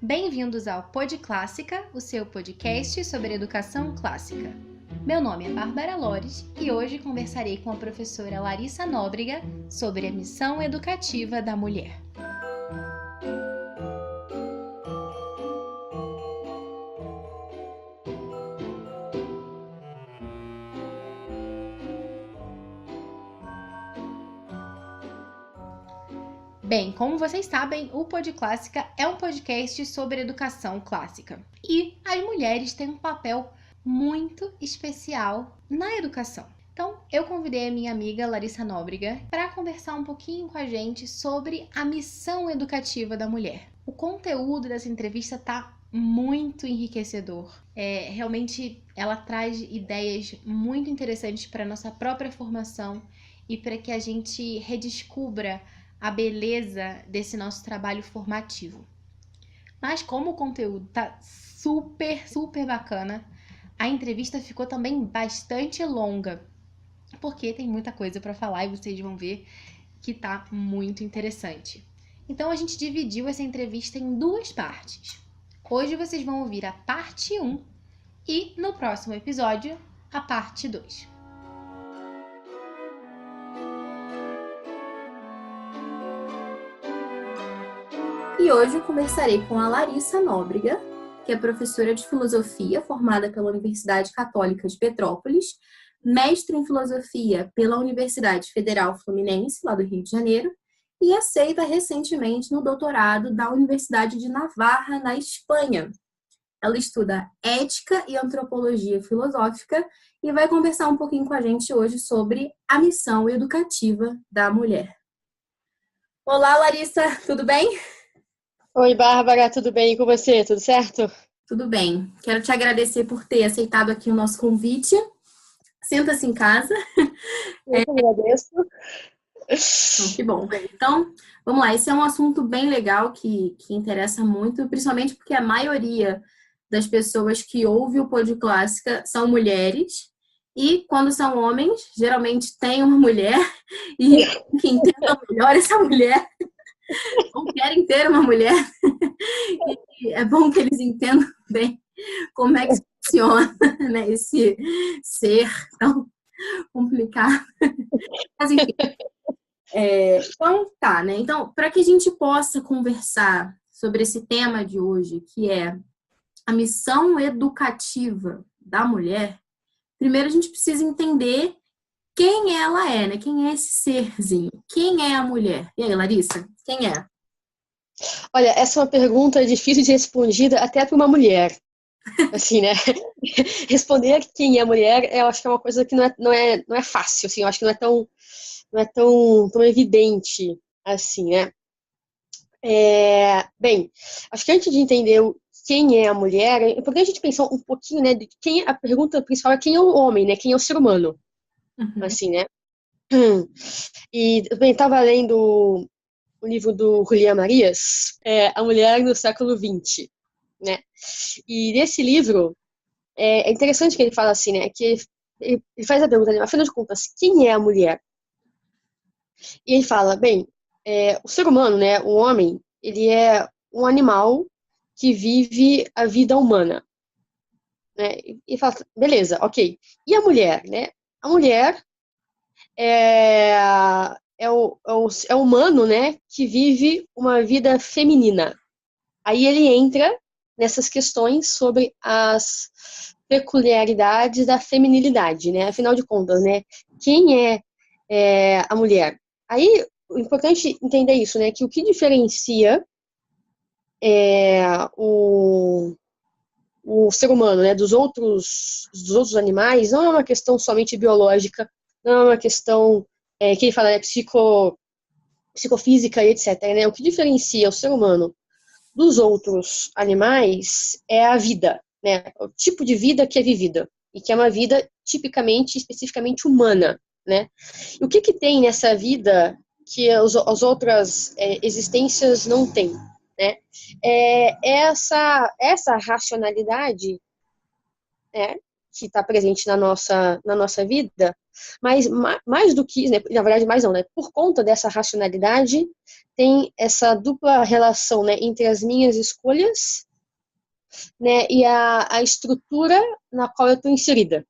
Bem-vindos ao Pod Clássica, o seu podcast sobre educação clássica. Meu nome é Bárbara Lores e hoje conversarei com a professora Larissa Nóbrega sobre a missão educativa da mulher. Bem, como vocês sabem, o Pod Clássica é um podcast sobre educação clássica. E as mulheres têm um papel muito especial na educação. Então, eu convidei a minha amiga Larissa Nóbrega para conversar um pouquinho com a gente sobre a missão educativa da mulher. O conteúdo dessa entrevista tá muito enriquecedor. Realmente, ela traz ideias muito interessantes para a nossa própria formação e para que a gente redescubra a beleza desse nosso trabalho formativo. Mas como o conteúdo tá super bacana, a entrevista ficou também bastante longa, porque tem muita coisa para falar e vocês vão ver que tá muito interessante. Então a gente dividiu essa entrevista em duas partes. Hoje vocês vão ouvir a parte 1 e no próximo episódio a parte 2. E hoje eu conversarei com a Larissa Nóbrega, que é professora de filosofia formada pela Universidade Católica de Petrópolis, mestre em filosofia pela Universidade Federal Fluminense, lá do Rio de Janeiro, e aceita recentemente no doutorado da Universidade de Navarra, na Espanha. Ela estuda ética e antropologia filosófica e vai conversar um pouquinho com a gente hoje sobre a missão educativa da mulher. Olá, Larissa, tudo bem? Oi, Bárbara, tudo bem com você? Tudo certo? Tudo bem. Quero te agradecer por ter aceitado aqui o nosso convite. Senta-se em casa. Eu que agradeço. Que bom. Então, vamos lá. Esse é um assunto bem legal que interessa muito, principalmente porque a maioria das pessoas que ouvem o Pod Clássica são mulheres. E quando são homens, geralmente tem uma mulher e que entenda melhor essa mulher ou querem ter uma mulher. E é bom que eles entendam bem como é que funciona, né, esse ser tão complicado. Mas enfim. Então, tá, né? Então, para que a gente possa conversar sobre esse tema de hoje, que é a missão educativa da mulher, primeiro a gente precisa entender quem ela é, né? Quem é esse serzinho? Quem é a mulher? E aí, Larissa, quem é? Olha, essa é uma pergunta difícil de respondida até para uma mulher. Assim, né? Responder quem é a mulher, eu acho que é uma coisa que não é fácil, assim, eu acho que não é tão evidente assim, né? Bem, acho que antes de entender quem é a mulher, é importante a gente pensar um pouquinho, né, de quem a pergunta principal é quem é o homem, né? Quem é o ser humano, assim, né? E eu estava lendo o livro do Julián Marías, A Mulher no Século XX, né? E nesse livro, é interessante que ele fala assim, né? Que ele faz a pergunta, né, afinal de contas, quem é a mulher? E ele fala, bem, o ser humano, né, o homem, ele é um animal que vive a vida humana, né? E fala, beleza, ok. E a mulher, né? A mulher é o humano, né, que vive uma vida feminina. Aí ele entra nessas questões sobre as peculiaridades da feminilidade, né? Afinal de contas, né? Quem é a mulher? Aí, o importante é entender isso, né? Que o que diferencia o ser humano, né, dos outros animais não é uma questão somente biológica, não é uma questão que ele fala, né, psicofísica e etc. Né? O que diferencia o ser humano dos outros animais é a vida, né? O tipo de vida que é vivida e que é uma vida tipicamente, especificamente humana, né? E o que tem nessa vida que as outras existências não têm, né? Essa racionalidade, né? que está presente na nossa vida, mas mais do que, né, na verdade, mais não, né, por conta dessa racionalidade, tem essa dupla relação, né, entre as minhas escolhas, né, e a estrutura na qual eu estou inserida.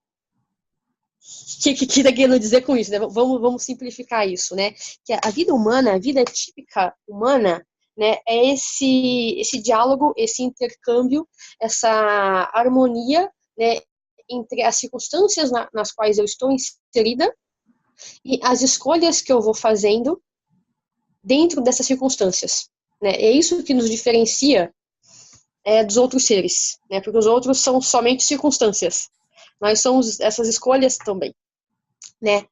O que está querendo dizer com isso? Né? Vamos simplificar isso, né? Que a vida humana, a vida típica humana, né, é esse diálogo, esse intercâmbio, essa harmonia, né, entre as circunstâncias nas quais eu estou inserida e as escolhas que eu vou fazendo dentro dessas circunstâncias. Né? É isso que nos diferencia dos outros seres, né? Porque os outros são somente circunstâncias. Nós somos essas escolhas também, né?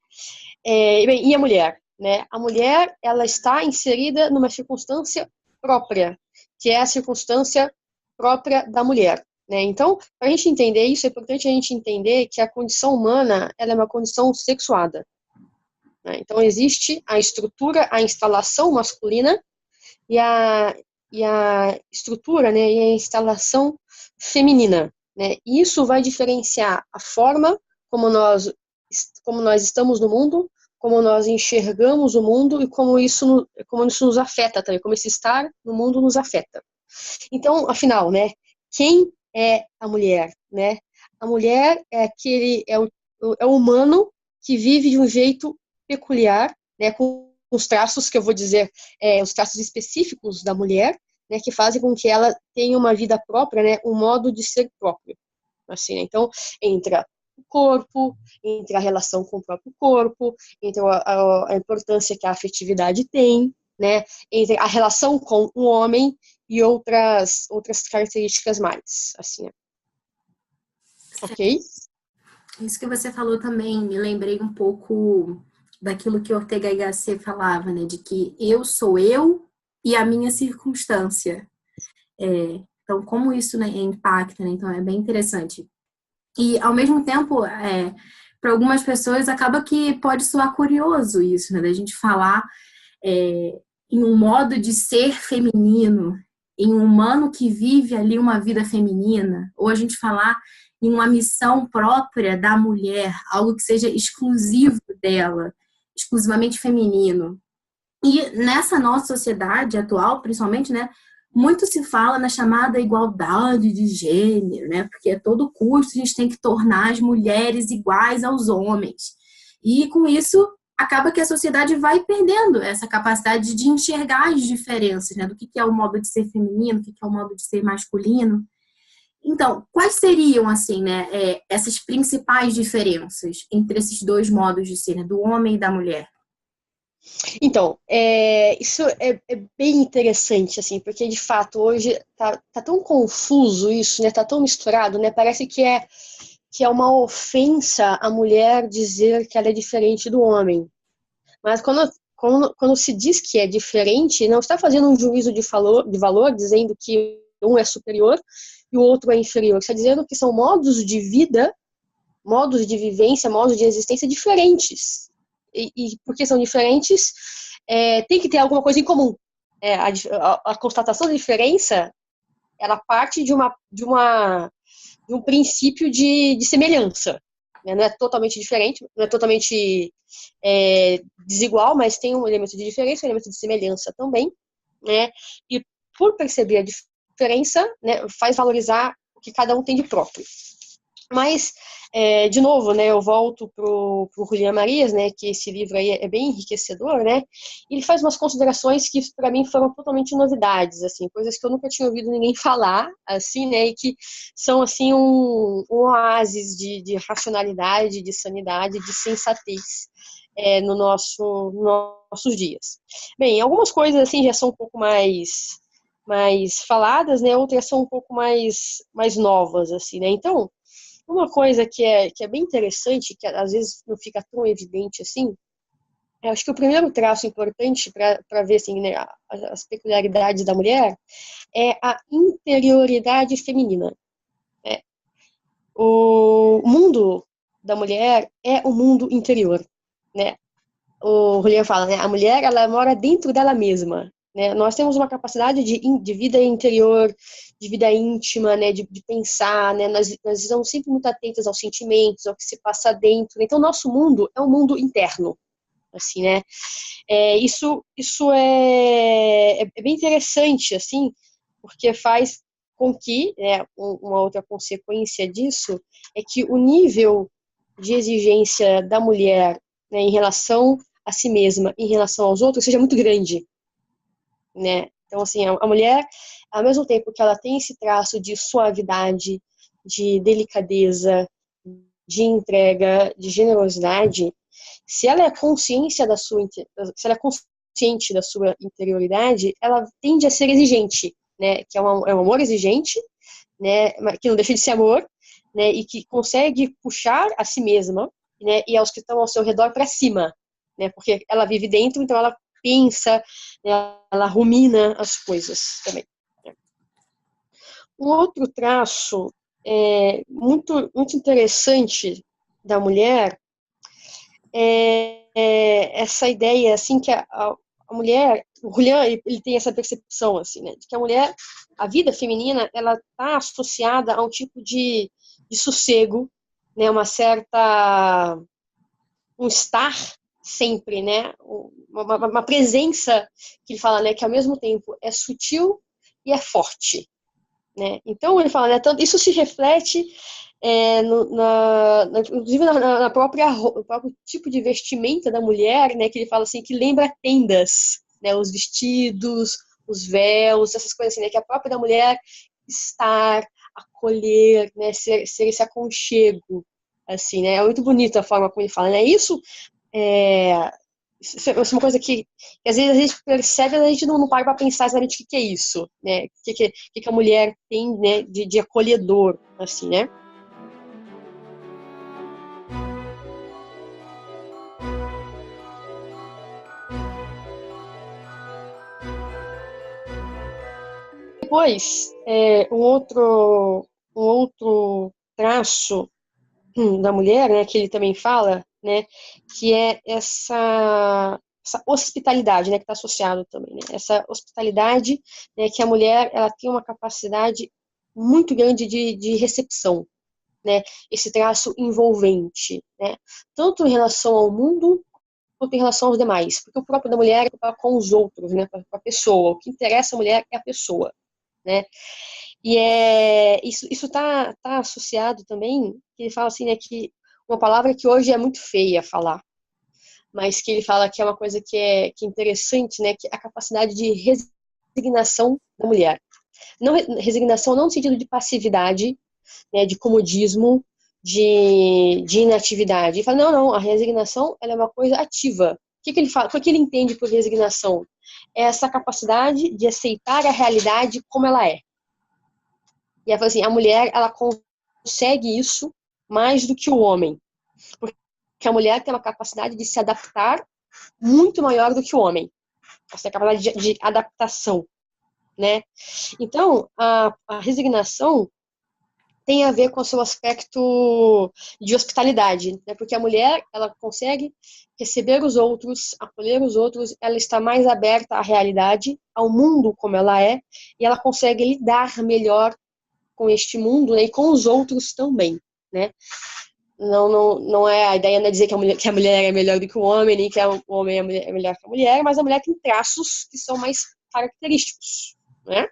E a mulher, né? A mulher, ela está inserida numa circunstância própria, que é a circunstância própria da mulher, né? Então, para a gente entender isso, é importante a gente entender que a condição humana, ela é uma condição sexuada, né? Então, existe a estrutura, a instalação masculina e a estrutura, né, e a instalação feminina, né? Isso vai diferenciar a forma como nós estamos no mundo, como nós enxergamos o mundo e como isso nos afeta também, como esse estar no mundo nos afeta. Então, afinal, né, quem é a mulher, né? A mulher é o humano que vive de um jeito peculiar, né, com os traços que eu vou dizer, os traços específicos da mulher, né, que fazem com que ela tenha uma vida própria, né, um modo de ser próprio. Assim, né? Então, entra o corpo, entre a relação com o próprio corpo, entre a importância que a afetividade tem, né, entre a relação com o homem e outras características mais, assim, né? Ok? Isso que você falou também, me lembrei um pouco daquilo que Ortega y Gasset falava, né, de que eu sou eu e a minha circunstância. Então, como isso, né, impacta, né? Então, é bem interessante. E, ao mesmo tempo, para algumas pessoas, acaba que pode soar curioso isso, né? Da gente falar em um modo de ser feminino, em um humano que vive ali uma vida feminina, ou a gente falar em uma missão própria da mulher, algo que seja exclusivo dela, exclusivamente feminino. E nessa nossa sociedade atual, principalmente, né, muito se fala na chamada igualdade de gênero, né? Porque a todo custo a gente tem que tornar as mulheres iguais aos homens. E com isso acaba que a sociedade vai perdendo essa capacidade de enxergar as diferenças, né? Do que é o modo de ser feminino, o que é o modo de ser masculino. Então, quais seriam, assim, né, essas principais diferenças entre esses dois modos de ser, né, do homem e da mulher? Então, isso é bem interessante, assim, porque de fato hoje tá tão confuso isso, né? Tá tão misturado, né? Parece que é uma ofensa a mulher dizer que ela é diferente do homem. Mas quando se diz que é diferente, não está fazendo um juízo de valor dizendo que um é superior e o outro é inferior. Está dizendo que são modos de vida, modos de vivência, modos de existência diferentes. E porque são diferentes, tem que ter alguma coisa em comum. A constatação da diferença, ela parte de um princípio de semelhança. Né? Não é totalmente diferente, não é totalmente desigual, mas tem um elemento de diferença, um elemento de semelhança também. Né? E por perceber a diferença, né, faz valorizar o que cada um tem de próprio. Mas, de novo, né, eu volto pro Julián Marías, né, que esse livro aí é bem enriquecedor, né, ele faz umas considerações que para mim foram totalmente novidades, assim, coisas que eu nunca tinha ouvido ninguém falar, assim, né, e que são, assim, um oásis de racionalidade, de sanidade, de sensatez nos nossos dias. Bem, algumas coisas, assim, já são um pouco mais faladas, né, outras são um pouco mais novas, assim, né, então, uma coisa que é bem interessante, que às vezes não fica tão evidente assim, eu acho que o primeiro traço importante para ver assim, né, as peculiaridades da mulher é a interioridade feminina. Né? O mundo da mulher é o mundo interior. Né? O Julián fala, né, a mulher ela mora dentro dela mesma. né? Nós temos uma capacidade de vida interior, de vida íntima, né? De pensar, né? Nós estamos sempre muito atentos aos sentimentos, ao que se passa dentro. Então, nosso mundo é um mundo interno, assim, né? Isso é bem interessante, assim, porque faz com que, né, uma outra consequência disso é que o nível de exigência da mulher, né, em relação a si mesma, em relação aos outros, seja muito grande, né? Então, assim, a mulher, ao mesmo tempo que ela tem esse traço de suavidade, de delicadeza, de entrega, de generosidade, se ela é se ela é consciente da sua interioridade, ela tende a ser exigente, né? Que é um amor exigente, né? Que não deixa de ser amor, né? E que consegue puxar a si mesma, né? E aos que estão ao seu redor para cima, né? Porque ela vive dentro, então ela pensa, né? Ela rumina as coisas também. Um outro traço muito interessante da mulher essa ideia, assim, que a mulher, o Julian, ele tem essa percepção, assim, né, de que a vida feminina, ela está associada a um tipo de sossego, né, um estar sempre, né, uma presença, que ele fala, né, que ao mesmo tempo é sutil e é forte, né, então ele fala, né, tanto, isso se reflete inclusive no próprio tipo de vestimenta da mulher, né, que ele fala assim, que lembra tendas, né, os vestidos, os véus, essas coisas assim, né, que a própria da mulher estar, acolher, né, ser esse aconchego, assim, né, é muito bonito a forma como ele fala, né, isso é uma coisa que às vezes a gente percebe, a gente não para para pensar exatamente o que é isso, né, o que a mulher tem, né, de acolhedor, assim, né. Depois, um outro traço da mulher, né, que ele também fala, né, que é essa hospitalidade, né, que está associado também, né, essa hospitalidade, né, que a mulher ela tem uma capacidade muito grande de recepção, né, esse traço envolvente, né, tanto em relação ao mundo quanto em relação aos demais, porque o próprio da mulher é com os outros, né, com a pessoa, o que interessa a mulher é a pessoa, né? E isso tá associado também, que ele fala assim, né, que uma palavra que hoje é muito feia falar, mas que ele fala que é uma coisa que é interessante, né, que é a capacidade de resignação da mulher. Não, resignação não no sentido de passividade, né, de comodismo, de inatividade. Ele fala, não, a resignação ela é uma coisa ativa. O que ele fala? O que ele entende por resignação? É essa capacidade de aceitar a realidade como ela é. E ela fala assim, a mulher, ela consegue isso mais do que o homem. Porque a mulher tem uma capacidade de se adaptar muito maior do que o homem. Essa é a capacidade de adaptação, né? Então, a resignação tem a ver com o seu aspecto de hospitalidade, né? Porque a mulher, ela consegue receber os outros, acolher os outros, ela está mais aberta à realidade, ao mundo como ela é, e ela consegue lidar melhor com este mundo, né, e com os outros também, né? Não é a ideia, não é dizer que a mulher é melhor do que o homem, nem que o homem é melhor que a mulher, mas a mulher tem traços que são mais característicos, né?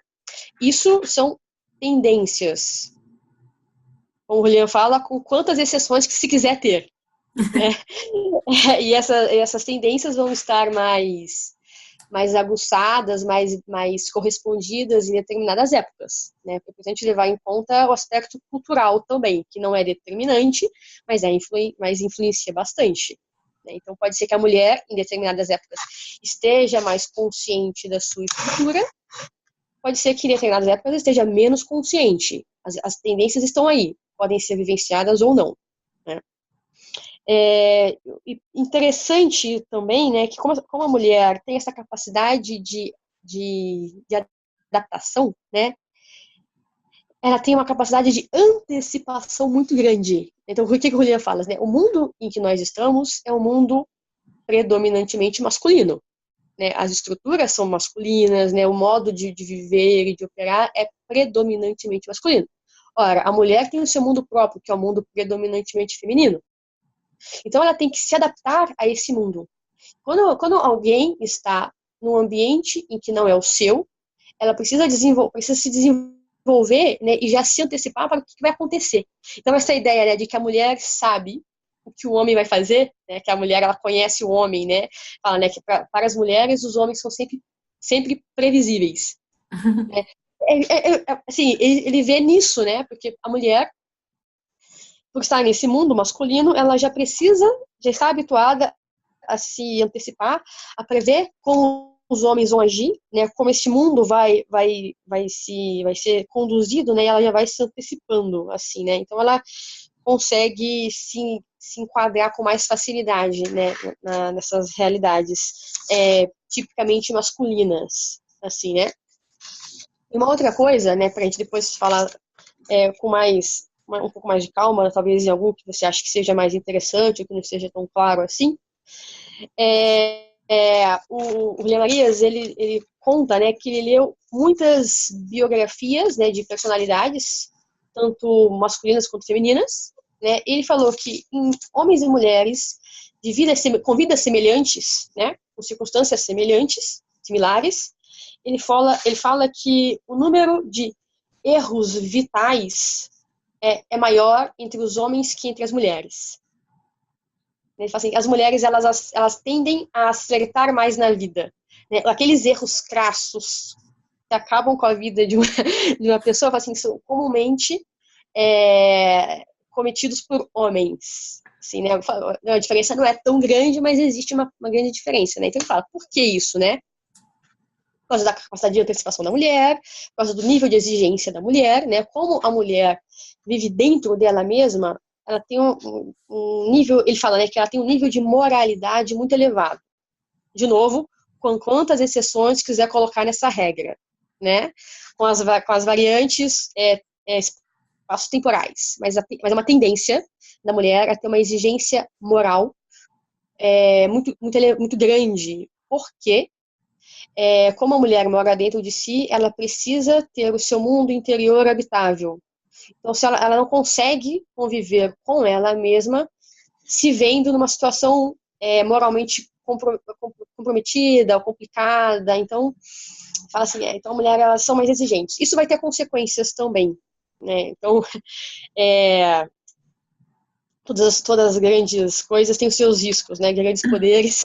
Isso são tendências. Como o Julian fala, com quantas exceções que se quiser ter, né? E essas tendências vão estar mais aguçadas, mais correspondidas em determinadas épocas, né? É importante levar em conta o aspecto cultural também, que não é determinante, mas mas influencia bastante, né? Então pode ser que a mulher, em determinadas épocas, esteja mais consciente da sua estrutura, pode ser que em determinadas épocas esteja menos consciente. As tendências estão aí, podem ser vivenciadas ou não, né? Interessante também, né, que como a mulher tem essa capacidade de adaptação, né, ela tem uma capacidade de antecipação muito grande. Então, o que o Julian fala? Né? O mundo em que nós estamos é um mundo predominantemente masculino, né, as estruturas são masculinas, né, o modo de viver e de operar é predominantemente masculino. Ora, a mulher tem o seu mundo próprio, que é um mundo predominantemente feminino. Então, ela tem que se adaptar a esse mundo. Quando alguém está num ambiente em que não é o seu, ela precisa se desenvolver, né, e já se antecipar para o que vai acontecer. Então, essa ideia, né, de que a mulher sabe o que o homem vai fazer, né, que a mulher ela conhece o homem, né, fala, né, que para as mulheres os homens são sempre previsíveis. Né? Assim, ele vê nisso, né, porque a mulher, por estar nesse mundo masculino, ela já está habituada a se antecipar, a prever como os homens vão agir, né, como esse mundo vai ser conduzido, né, ela já vai se antecipando, assim, né, então ela consegue se enquadrar com mais facilidade, né, nessas realidades tipicamente masculinas, assim, né. E uma outra coisa, né, pra gente depois falar com um pouco mais de calma, talvez em algum que você acha que seja mais interessante, ou que não seja tão claro assim, o William Marias, ele conta, né, que ele leu muitas biografias, né, de personalidades, tanto masculinas quanto femininas, né, e ele falou que em homens e mulheres com vidas semelhantes, né, com circunstâncias similares, ele fala que o número de erros vitais é maior entre os homens que entre as mulheres. Ele fala assim, as mulheres elas tendem a acertar mais na vida, né? Aqueles erros crassos que acabam com a vida de uma pessoa, assim, são comumente cometidos por homens. Assim, né? A diferença não é tão grande, mas existe uma grande diferença, né? Então ele fala, por que isso, né? Por causa da capacidade de antecipação da mulher, por causa do nível de exigência da mulher, né? Como a mulher vive dentro dela mesma, ela tem um nível, ele fala, né, que ela tem um nível de moralidade muito elevado. De novo, com quantas exceções quiser colocar nessa regra, né? Com as variantes espaço-temporais. Mas é uma tendência da mulher a ter uma exigência moral muito grande. Porque como a mulher mora dentro de si, ela precisa ter o seu mundo interior habitável. Então, se ela não consegue conviver com ela mesma, se vendo numa situação moralmente comprometida ou complicada, então, fala assim, então, mulheres elas são mais exigentes. Isso vai ter consequências também, né? Então, todas as grandes coisas têm os seus riscos, né? Grandes poderes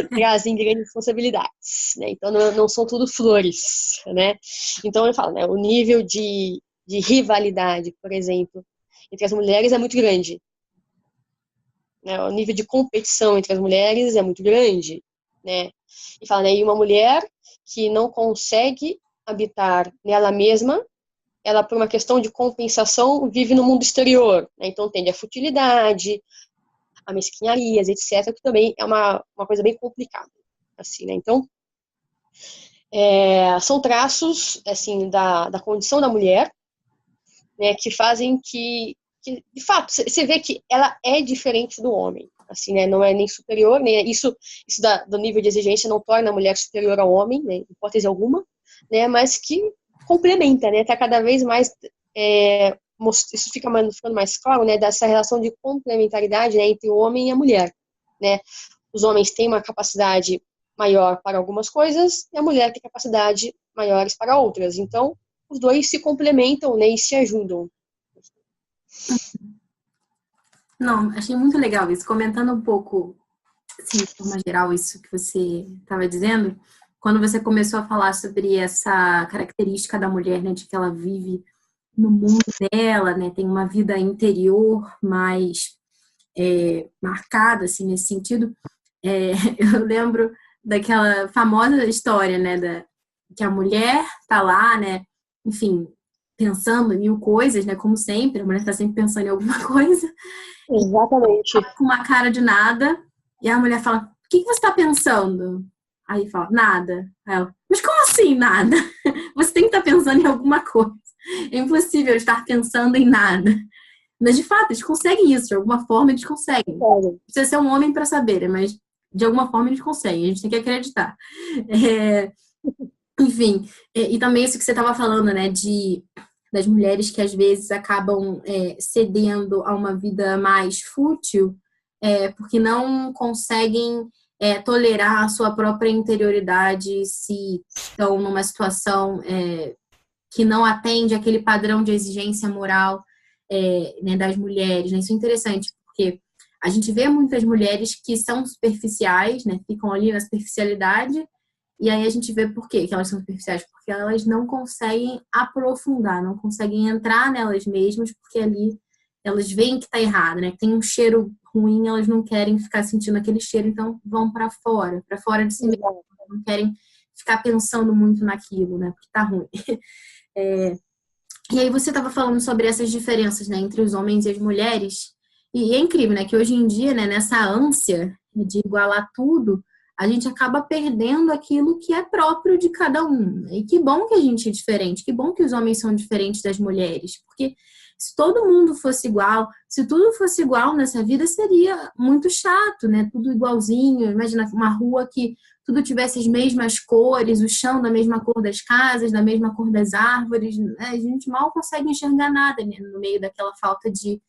trazem grandes responsabilidades, né? Então, não são tudo flores, né? Então, eu falo, né? O nível de rivalidade, por exemplo, entre as mulheres é muito grande. Né? O nível de competição entre as mulheres é muito grande, né? E fala, né? E uma mulher que não consegue habitar nela mesma, ela, por uma questão de compensação, vive no mundo exterior, né? Então tende a futilidade, a mesquinharias, etc., que também é uma coisa bem complicada, assim, né? Então, são traços, assim, da condição da mulher, né, que fazem que, de fato, você vê que ela é diferente do homem, assim, né, não é nem superior, nem isso do nível de exigência não torna a mulher superior ao homem, né, em hipótese alguma, né, mas que complementa, né, tá cada vez mais, isso fica ficando mais claro, né, dessa relação de complementaridade, né, entre o homem e a mulher, né, os homens têm uma capacidade maior para algumas coisas e a mulher tem capacidade maiores para outras, então os dois se complementam, né, e se ajudam. Não, achei muito legal isso. Comentando um pouco, assim, de forma geral, isso que você estava dizendo, quando você começou a falar sobre essa característica da mulher, né, de que ela vive no mundo dela, né, tem uma vida interior mais marcada, assim, nesse sentido, eu lembro daquela famosa história, né, que a mulher tá lá, né, enfim, pensando em mil coisas, né? Como sempre, a mulher está sempre pensando em alguma coisa. Exatamente. Com uma cara de nada. E a mulher fala, o que você está pensando? Aí fala, nada. Aí ela, mas como assim nada? Você tem que estar pensando em alguma coisa. É impossível estar pensando em nada. Mas, de fato, eles conseguem isso. De alguma forma, eles conseguem. Não precisa ser um homem para saber, mas de alguma forma eles conseguem, a gente tem que acreditar. Enfim, e também isso que você estava falando, né, das mulheres que às vezes acabam cedendo a uma vida mais fútil, porque não conseguem tolerar a sua própria interioridade se estão numa situação que não atende aquele padrão de exigência moral né, das mulheres. Né? Isso é interessante, porque a gente vê muitas mulheres que são superficiais, né, ficam ali na superficialidade, e aí a gente vê por quê que elas são superficiais, porque elas não conseguem aprofundar, não conseguem entrar nelas mesmas, porque ali elas veem que está errado, né? Tem um cheiro ruim, elas não querem ficar sentindo aquele cheiro, então vão para fora de si mesmas, não querem ficar pensando muito naquilo, né? Porque tá ruim. E aí você estava falando sobre essas diferenças, né, entre os homens e as mulheres, e é incrível, né, que hoje em dia, né, nessa ânsia de igualar tudo, a gente acaba perdendo aquilo que é próprio de cada um. E que bom que a gente é diferente, que bom que os homens são diferentes das mulheres, porque se todo mundo fosse igual, se tudo fosse igual nessa vida, seria muito chato, né? Tudo igualzinho. Imagina uma rua que tudo tivesse as mesmas cores, o chão da mesma cor das casas, da mesma cor das árvores. Né? A gente mal consegue enxergar nada, né? No meio daquela falta de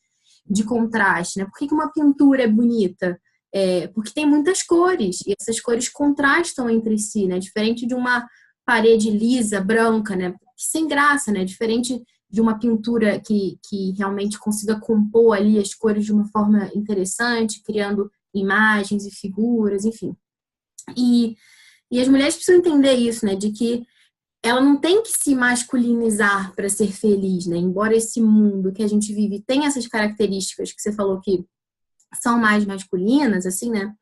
contraste, né? Por que uma pintura é bonita? Porque tem muitas cores, e essas cores contrastam entre si, né? Diferente de uma parede lisa, branca, né? Sem graça, né? Diferente de uma pintura que realmente consiga compor ali as cores de uma forma interessante, criando imagens e figuras, enfim. E as mulheres precisam entender isso, né? De que ela não tem que se masculinizar para ser feliz, né? Embora esse mundo que a gente vive tenha essas características que você falou que são mais masculinas, assim, né?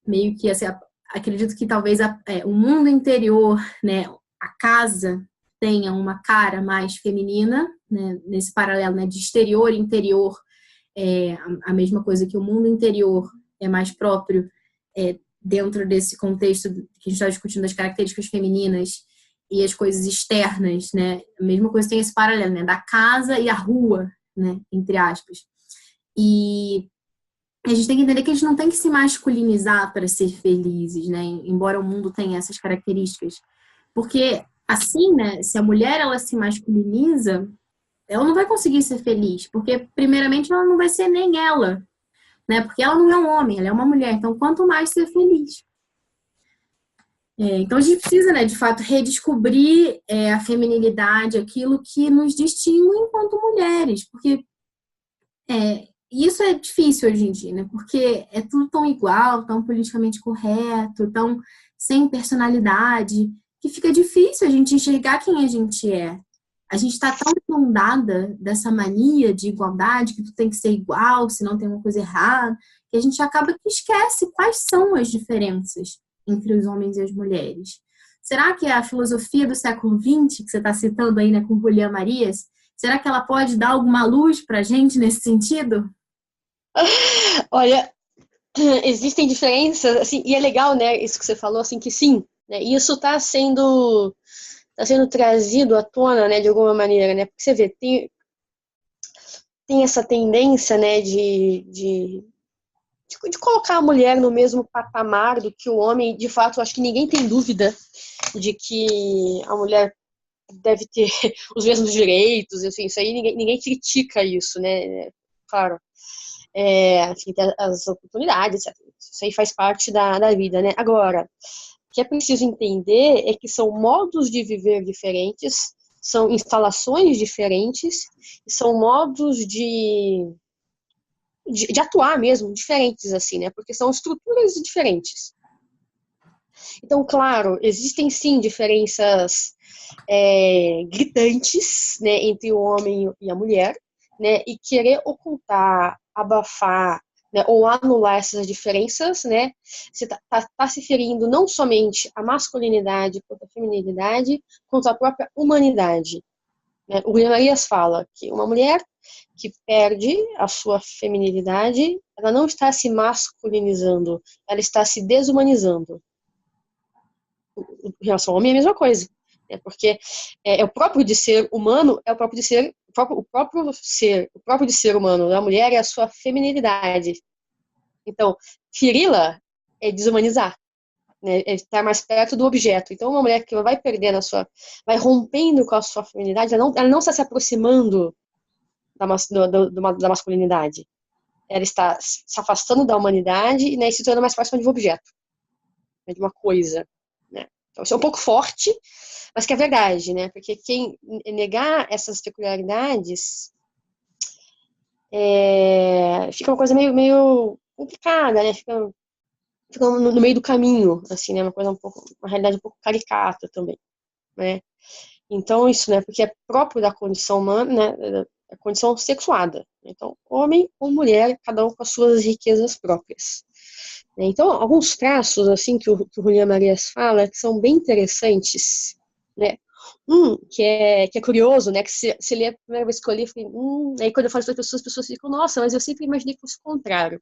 Meio que, assim, acredito que talvez o mundo interior, né? A casa tenha uma cara mais feminina, né? Nesse paralelo, né? De exterior e interior, a mesma coisa que o mundo interior é mais próprio dentro desse contexto que a gente está discutindo das características femininas e as coisas externas, né? A mesma coisa tem esse paralelo, né? Da casa e a rua, né? Entre aspas. E a gente tem que entender que a gente não tem que se masculinizar para ser felizes, né? Embora o mundo tenha essas características. Porque, assim, né? Se a mulher, ela se masculiniza, ela não vai conseguir ser feliz. Porque, primeiramente, ela não vai ser nem ela, né? Porque ela não é um homem, ela é uma mulher. Então, quanto mais ser feliz. Então, a gente precisa, né, de fato, redescobrir a feminilidade, aquilo que nos distingue enquanto mulheres. Porque isso é difícil hoje em dia, né? Porque é tudo tão igual, tão politicamente correto, tão sem personalidade, que fica difícil a gente enxergar quem a gente é. A gente está tão inundada dessa mania de igualdade, que tu tem que ser igual, senão tem uma coisa errada, que a gente acaba que esquece quais são as diferenças entre os homens e as mulheres. Será que a filosofia do século XX, que você está citando aí, né, com Julián Marías, será que ela pode dar alguma luz para a gente nesse sentido? Olha, existem diferenças, assim, e é legal, né, isso que você falou, assim, que sim, né, isso está sendo trazido à tona, né, de alguma maneira, né, porque você vê, tem essa tendência, né, de colocar a mulher no mesmo patamar do que o homem. De fato, acho que ninguém tem dúvida de que a mulher deve ter os mesmos direitos, assim, isso aí ninguém critica isso, né, claro. Assim, ter as oportunidades, etc. Isso aí faz parte da vida, né? Agora, o que é preciso entender é que são modos de viver diferentes, são instalações diferentes, são modos de atuar mesmo diferentes, assim, né? Porque são estruturas diferentes. Então, claro, existem sim diferenças gritantes, né, entre o homem e a mulher, né? E querer ocultar, abafar, né, ou anular essas diferenças, né? Você tá se ferindo não somente a masculinidade quanto a feminilidade, quanto a própria humanidade. Né? O Julián Marías fala que uma mulher que perde a sua feminilidade, ela não está se masculinizando, ela está se desumanizando. Em relação ao homem é a mesma coisa, né? Porque o próprio de ser humano é o próprio de ser o próprio de ser humano. A mulher é a sua feminilidade. Então, feri-la é desumanizar, né? É estar mais perto do objeto. Então, uma mulher que vai perdendo vai rompendo com a sua feminilidade, ela não está se aproximando da masculinidade. Ela está se afastando da humanidade, né, e se tornando mais próxima de um objeto, né, de uma coisa, né? Então, isso é um pouco forte, mas que é verdade, né? Porque quem negar essas peculiaridades fica uma coisa meio complicada, né? Fica no meio do caminho, assim, né? Uma realidade um pouco caricata também, né? Então, isso, né? Porque é próprio da condição humana, né? A condição sexuada. Então, homem ou mulher, cada um com as suas riquezas próprias. Então, alguns traços, assim, que o Julián Marias fala, que são bem interessantes, né? Que é curioso, né? Que se lê a primeira vez que eu li, eu falei, aí quando eu falo isso as pessoas ficam, nossa, mas eu sempre imaginei que fosse o contrário.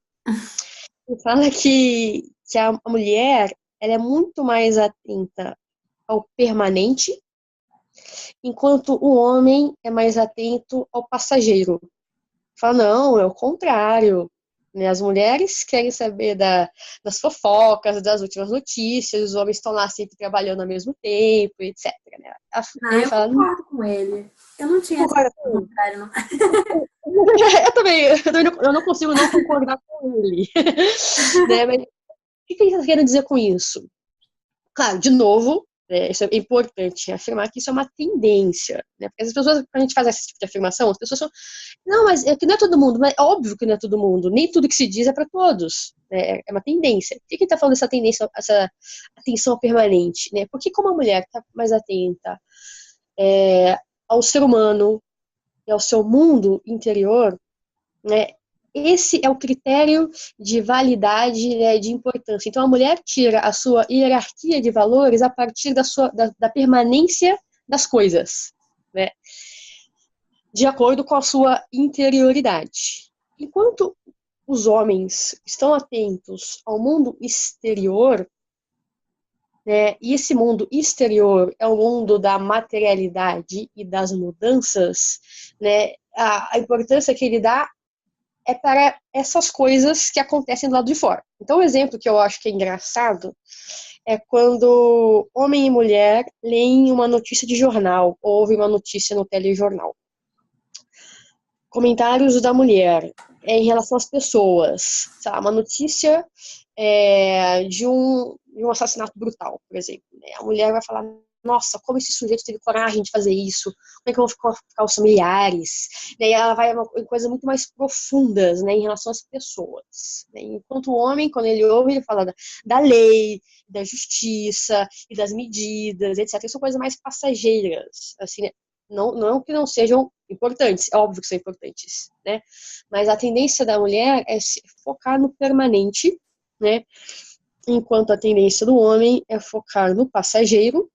Ele fala que a mulher, ela é muito mais atenta ao permanente, enquanto o homem é mais atento ao passageiro. Fala, não, é o contrário. Né? As mulheres querem saber das fofocas, das últimas notícias, os homens estão lá sempre trabalhando ao mesmo tempo, etc. Né? Ele Eu fala, concordo com ele. Eu não tinha essa concorda ao com ele? contrário, não. Eu também não consigo não concordar com ele. Né? Mas o que ele está querendo dizer com isso? Claro, de novo, isso é importante afirmar que isso é uma tendência, né? Porque as pessoas, quando a gente faz esse tipo de afirmação, as pessoas falam, não, mas é que não é todo mundo, mas é óbvio que não é todo mundo, nem tudo que se diz é para todos, né? É uma tendência. Por que ele está falando dessa tendência, essa atenção permanente, né? Porque como a mulher está mais atenta ao ser humano e ao seu mundo interior, né? Esse é o critério de validade, né, de importância. Então, a mulher tira a sua hierarquia de valores a partir da permanência das coisas, né, de acordo com a sua interioridade. Enquanto os homens estão atentos ao mundo exterior, né, e esse mundo exterior é o mundo da materialidade e das mudanças, né, a importância que ele dá é para essas coisas que acontecem do lado de fora. Então, um exemplo que eu acho que é engraçado é quando homem e mulher leem uma notícia de jornal, ou ouvem uma notícia no telejornal. Comentários da mulher em relação às pessoas. Sabe, uma notícia de um assassinato brutal, por exemplo. A mulher vai falar, nossa, como esse sujeito teve coragem de fazer isso, como é que vão ficar os familiares, né? E ela vai em coisas muito mais profundas, né, em relação às pessoas, né? Enquanto o homem, quando ele ouve, ele fala da lei, da justiça e das medidas, etc. São coisas mais passageiras, assim, né? Não que não sejam importantes, é óbvio que são importantes, né? Mas a tendência da mulher é se focar no permanente, né? Enquanto a tendência do homem é focar no passageiro,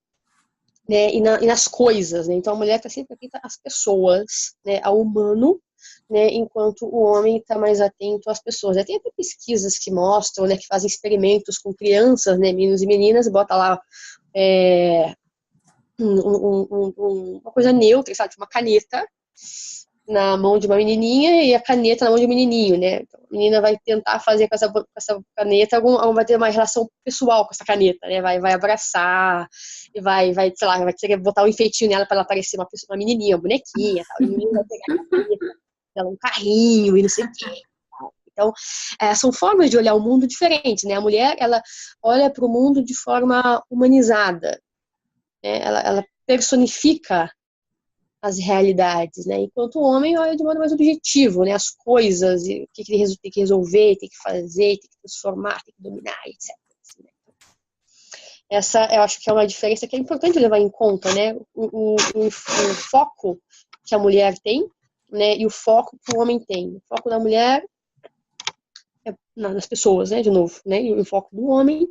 né, e nas coisas, né? Então a mulher está sempre atenta às pessoas, né, ao humano, né, enquanto o homem está mais atento às pessoas. Tem até pesquisas que mostram, né, que fazem experimentos com crianças, né, meninos e meninas, bota lá uma coisa neutra, sabe, uma caneta na mão de uma menininha e a caneta na mão de um menininho, né? Então, a menina vai tentar fazer com essa caneta, vai ter uma relação pessoal com essa caneta, né? Vai abraçar, e sei lá, vai querer botar um enfeitinho nela para ela parecer uma menininha, uma bonequinha, tal. E o menino vai pegar a caneta, dela um carrinho e não sei o quê. Então, são formas de olhar o mundo diferentes, né? A mulher, ela olha para o mundo de forma humanizada, né? Ela personifica as realidades, né? Enquanto o homem olha de modo mais objetivo, né? As coisas, o que ele tem que resolver, tem que fazer, tem que transformar, tem que dominar, etc. Assim, né? Essa, eu acho que é uma diferença que é importante levar em conta, né? O foco que a mulher tem, né? E o foco que o homem tem. O foco da mulher é nas pessoas, né? De novo, né? E o foco do homem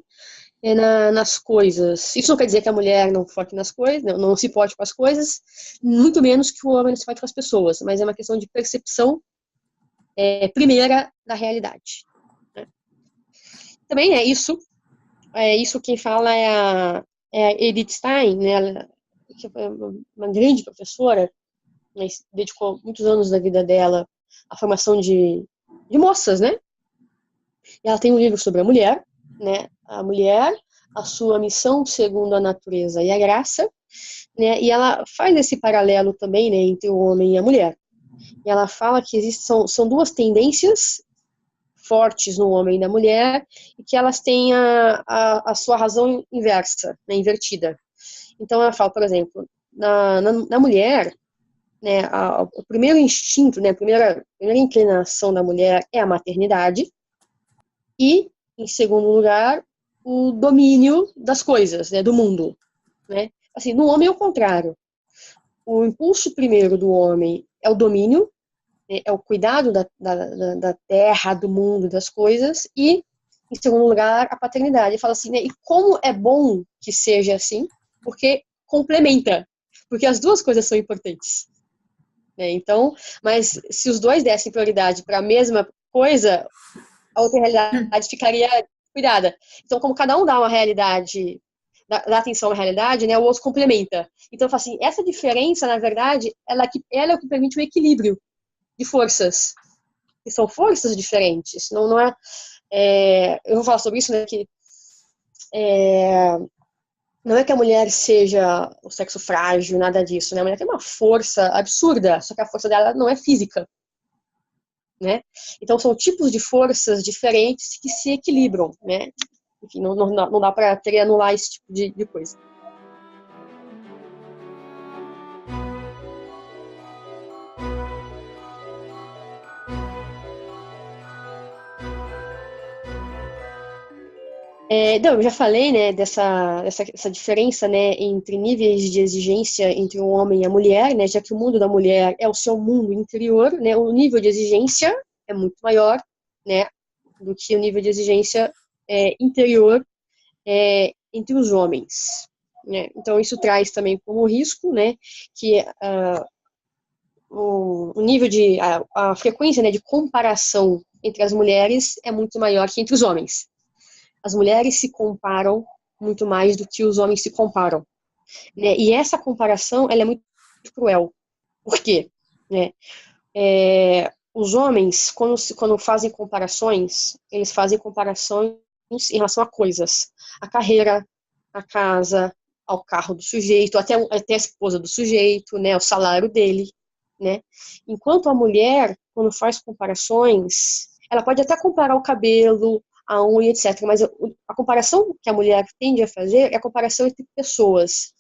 nas coisas. Isso não quer dizer que a mulher não foque nas coisas, não se pode com as coisas, muito menos que o homem não se pode com as pessoas, mas é uma questão de percepção primeira da realidade. Né? Também isso quem fala é a Edith Stein, né, ela, que foi uma grande professora, mas dedicou muitos anos da vida dela à formação de moças, né? E ela tem um livro sobre a mulher, né, a mulher, a sua missão segundo a natureza e a graça, né, e ela faz esse paralelo também, né, entre o homem e a mulher. E ela fala que são duas tendências fortes no homem e na mulher, e que elas têm a sua razão inversa, né, invertida. Então ela fala, por exemplo, na mulher, né, o primeiro instinto, né, a primeira inclinação da mulher é a maternidade, e, em segundo lugar, o domínio das coisas, né, do mundo. Né? Assim, no homem é o contrário. O impulso primeiro do homem é o domínio, né, é o cuidado da terra, do mundo, das coisas, e, em segundo lugar, a paternidade. Ele fala assim, né, e como é bom que seja assim, porque complementa, porque as duas coisas são importantes. Né? Então, mas se os dois dessem prioridade para a mesma coisa, a outra realidade ficaria cuidada. Então, como cada um dá uma realidade, dá atenção à realidade, né, o outro complementa. Então, eu falo assim, essa diferença, na verdade, ela é o que permite o equilíbrio de forças. Que são forças diferentes. Não eu vou falar sobre isso, né, que não é que a mulher seja o sexo frágil, nada disso, né? A mulher tem uma força absurda, só que a força dela não é física, né? Então são tipos de forças diferentes que se equilibram, né? Enfim, não dá para anular esse tipo de coisa. Não, eu já falei, né, dessa diferença, né, entre níveis de exigência entre o homem e a mulher, né, já que o mundo da mulher é o seu mundo interior, né, o nível de exigência é muito maior, né, do que o nível de exigência interior entre os homens, né. Então isso traz também como risco, né, que o nível a frequência, né, de comparação entre as mulheres é muito maior que entre os homens. As mulheres se comparam muito mais do que os homens se comparam, né? E essa comparação, ela é muito cruel. Por quê? Né? Os homens, quando fazem comparações, eles fazem comparações em relação a coisas. A carreira, a casa, ao carro do sujeito, até a esposa do sujeito, né? O salário dele, né? Enquanto a mulher, quando faz comparações, ela pode até comparar o cabelo, a unha, etc. Mas a comparação que a mulher tende a fazer é a comparação entre pessoas.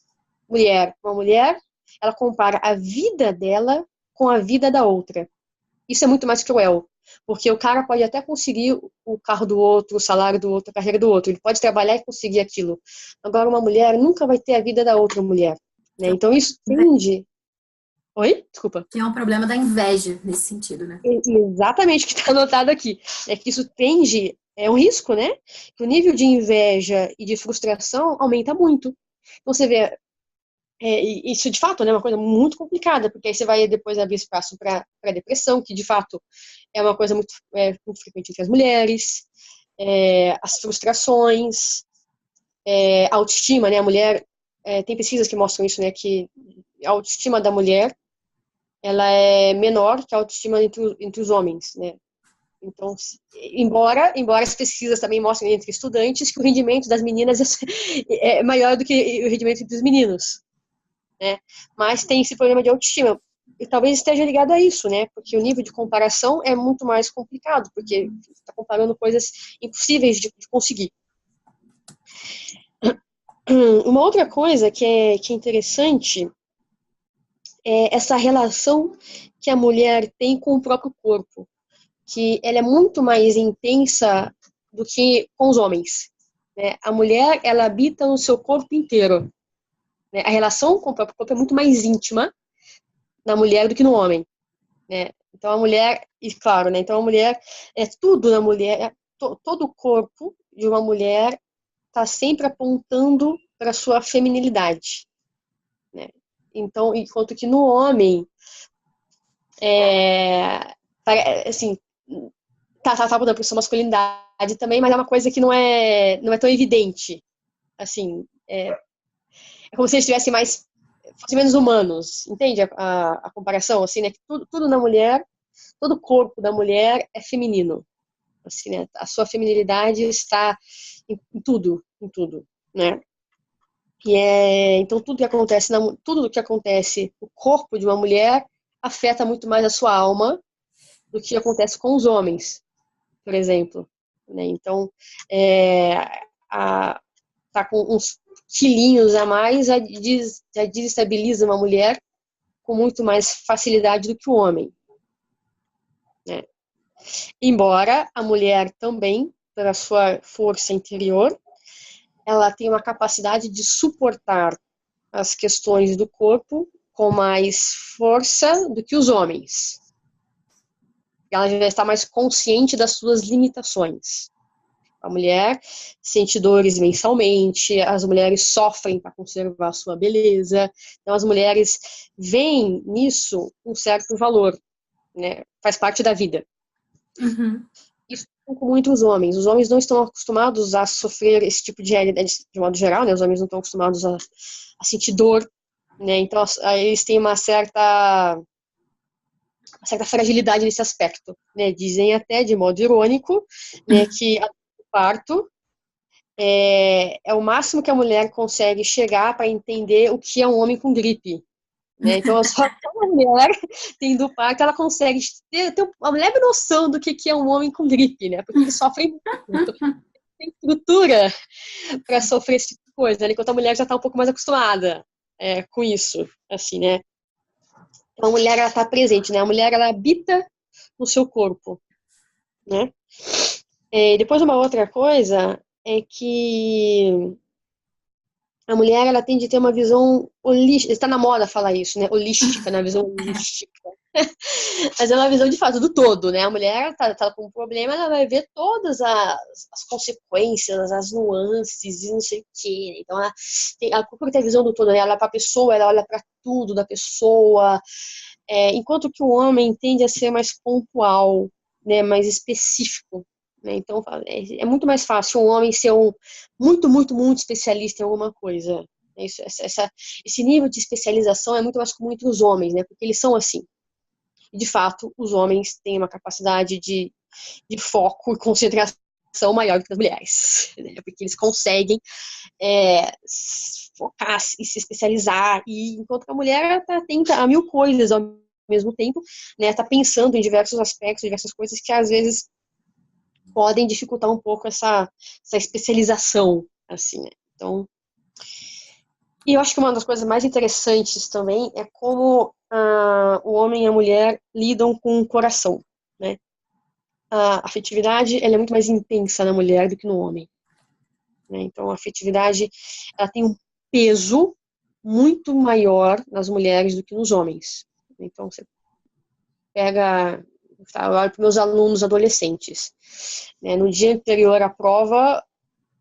Uma mulher, ela compara a vida dela com a vida da outra. Isso é muito mais cruel, porque o cara pode até conseguir o carro do outro, o salário do outro, a carreira do outro. Ele pode trabalhar e conseguir aquilo. Agora, uma mulher nunca vai ter a vida da outra mulher. Né? Então, isso tende... Oi? Desculpa. Que é um problema da inveja nesse sentido, né? Exatamente o que está anotado aqui. É que isso tende... É um risco, né? Que o nível de inveja e de frustração aumenta muito. Então, você vê... isso, de fato, né, é uma coisa muito complicada, porque aí você vai depois abrir espaço para depressão, que, de fato, é uma coisa muito frequente entre as mulheres, as frustrações, a autoestima, né? A mulher... tem pesquisas que mostram isso, né? Que a autoestima da mulher ela é menor que a autoestima entre os homens, né? Então, embora as pesquisas também mostrem entre estudantes que o rendimento das meninas é maior do que o rendimento dos meninos, né? Mas tem esse problema de autoestima. E talvez esteja ligado a isso, né? Porque o nível de comparação é muito mais complicado, porque está comparando coisas impossíveis de conseguir. Uma outra coisa que é interessante é essa relação que a mulher tem com o próprio corpo, que ela é muito mais intensa do que com os homens. Né? A mulher, ela habita no seu corpo inteiro. Né? A relação com o próprio corpo é muito mais íntima na mulher do que no homem. Né? Então a mulher, e claro, né? Então a mulher, tudo na mulher, todo o corpo de uma mulher está sempre apontando para a sua feminilidade. Né? Então, enquanto que no homem, assim, tá apontando para sua masculinidade também, mas é uma coisa que não é tão evidente. Assim, é como se eles estivessem fossem menos humanos, entende a comparação? Assim, né? Que tudo na mulher, todo o corpo da mulher é feminino. assim, né? A sua feminilidade está em tudo, né? Então tudo que acontece no corpo de uma mulher afeta muito mais a sua alma do que acontece com os homens, por exemplo, né? Então, tá com uns quilinhos a mais já desestabiliza uma mulher com muito mais facilidade do que o homem, né? Embora a mulher também, pela sua força interior, ela tem uma capacidade de suportar as questões do corpo com mais força do que os homens. Ela já está mais consciente das suas limitações. A mulher sente dores mensalmente, as mulheres sofrem para conservar a sua beleza, então as mulheres veem nisso um certo valor, né? Faz parte da vida. Uhum. Isso com muitos homens. Os homens não estão acostumados a sofrer esse tipo de realidade, de modo geral, né? Os homens não estão acostumados a sentir dor, né? Então eles têm uma certa fragilidade nesse aspecto, né? Dizem até, de modo irônico, né, que o parto é o máximo que a mulher consegue chegar para entender o que é um homem com gripe, né? Então, só uma mulher tendo parto, ela consegue ter uma leve noção do que é um homem com gripe, né? Porque eles sofrem muito. Tem estrutura para sofrer esse tipo de coisa, né? Enquanto a mulher já está um pouco mais acostumada com isso, assim, né? Então, a mulher, ela está presente, né? A mulher, ela habita no seu corpo, né? Depois, uma outra coisa é que a mulher, ela tende a ter uma visão holística, está na moda falar isso, né? Holística, né? Visão holística. Mas é uma visão, de fato, do todo, né? A mulher tá com um problema, ela vai ver todas as consequências, as nuances e não sei o quê. Então, ela procura ter a visão do todo, né? Ela olha para a pessoa, ela olha para tudo da pessoa. Enquanto que o homem tende a ser mais pontual, né? Mais específico. Né? Então, é muito mais fácil um homem ser muito, muito, muito especialista em alguma coisa. Esse nível de especialização é muito mais comum entre os homens, né? Porque eles são assim. De fato, os homens têm uma capacidade de foco e concentração maior do que as mulheres, né? Porque eles conseguem focar e se especializar, e enquanto que a mulher está atenta a mil coisas ao mesmo tempo, né? Está pensando em diversos aspectos, diversas coisas que às vezes podem dificultar um pouco essa especialização, assim, né? Então, e eu acho que uma das coisas mais interessantes também é como o homem e a mulher lidam com o coração, né? A afetividade, ela é muito mais intensa na mulher do que no homem, né? Então, a afetividade, ela tem um peso muito maior nas mulheres do que nos homens. Então, você pega... Eu olho para meus alunos adolescentes, né? No dia anterior à prova,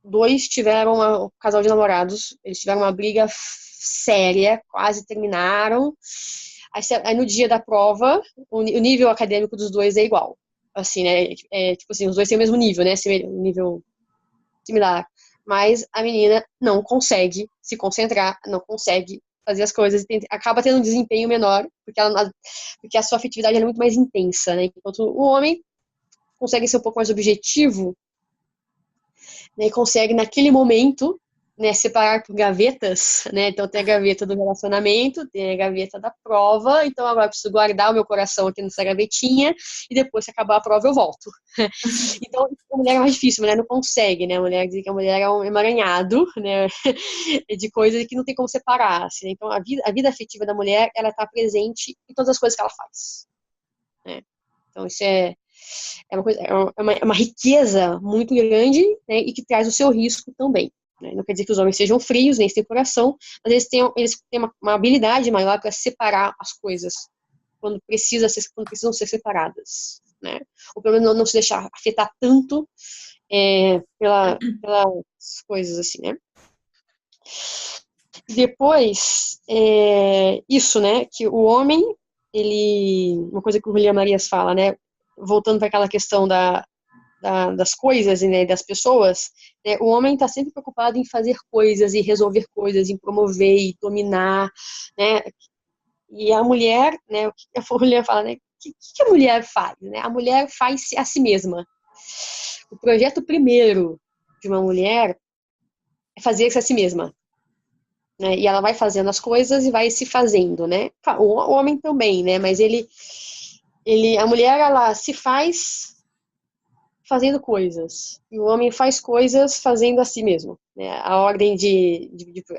dois tiveram um casal de namorados, eles tiveram uma briga séria, quase terminaram. Aí no dia da prova, o nível acadêmico dos dois é igual. Assim, né? Tipo assim, os dois têm o mesmo nível, né? Um nível similar. Mas a menina não consegue se concentrar, não consegue fazer as coisas, acaba tendo um desempenho menor, porque a sua afetividade é muito mais intensa, né? Enquanto o homem consegue ser um pouco mais objetivo, né, consegue naquele momento, né, separar por gavetas, né? Então tem a gaveta do relacionamento, tem a gaveta da prova, então agora eu preciso guardar o meu coração aqui nessa gavetinha e depois, se acabar a prova, eu volto. Então a mulher é mais difícil, a mulher não consegue, né? A mulher diz que a mulher é um emaranhado, né, de coisas que não tem como separar, assim, né? Então a vida afetiva da mulher, ela está presente em todas as coisas que ela faz, né? Então isso é uma riqueza muito grande, né, e que traz o seu risco também, né? Não quer dizer que os homens sejam frios, nem sem coração, mas eles têm uma habilidade maior para separar as coisas quando precisam ser separadas, né? Ou pelo menos não se deixar afetar tanto pelas coisas assim, né? Depois, isso, né, que o homem, uma coisa que o William Marias fala, né, voltando para aquela questão das coisas, né, das pessoas, né, o homem está sempre preocupado em fazer coisas, e resolver coisas, em promover e dominar, né, e a mulher, né, o que a mulher fala, né, o que a mulher faz, né, a mulher faz a si mesma, O projeto primeiro de uma mulher é fazer-se a si mesma. Né? E ela vai fazendo as coisas e vai se fazendo, né? O homem também, né? Mas a mulher, ela se faz fazendo coisas. E o homem faz coisas fazendo a si mesmo. Né? A ordem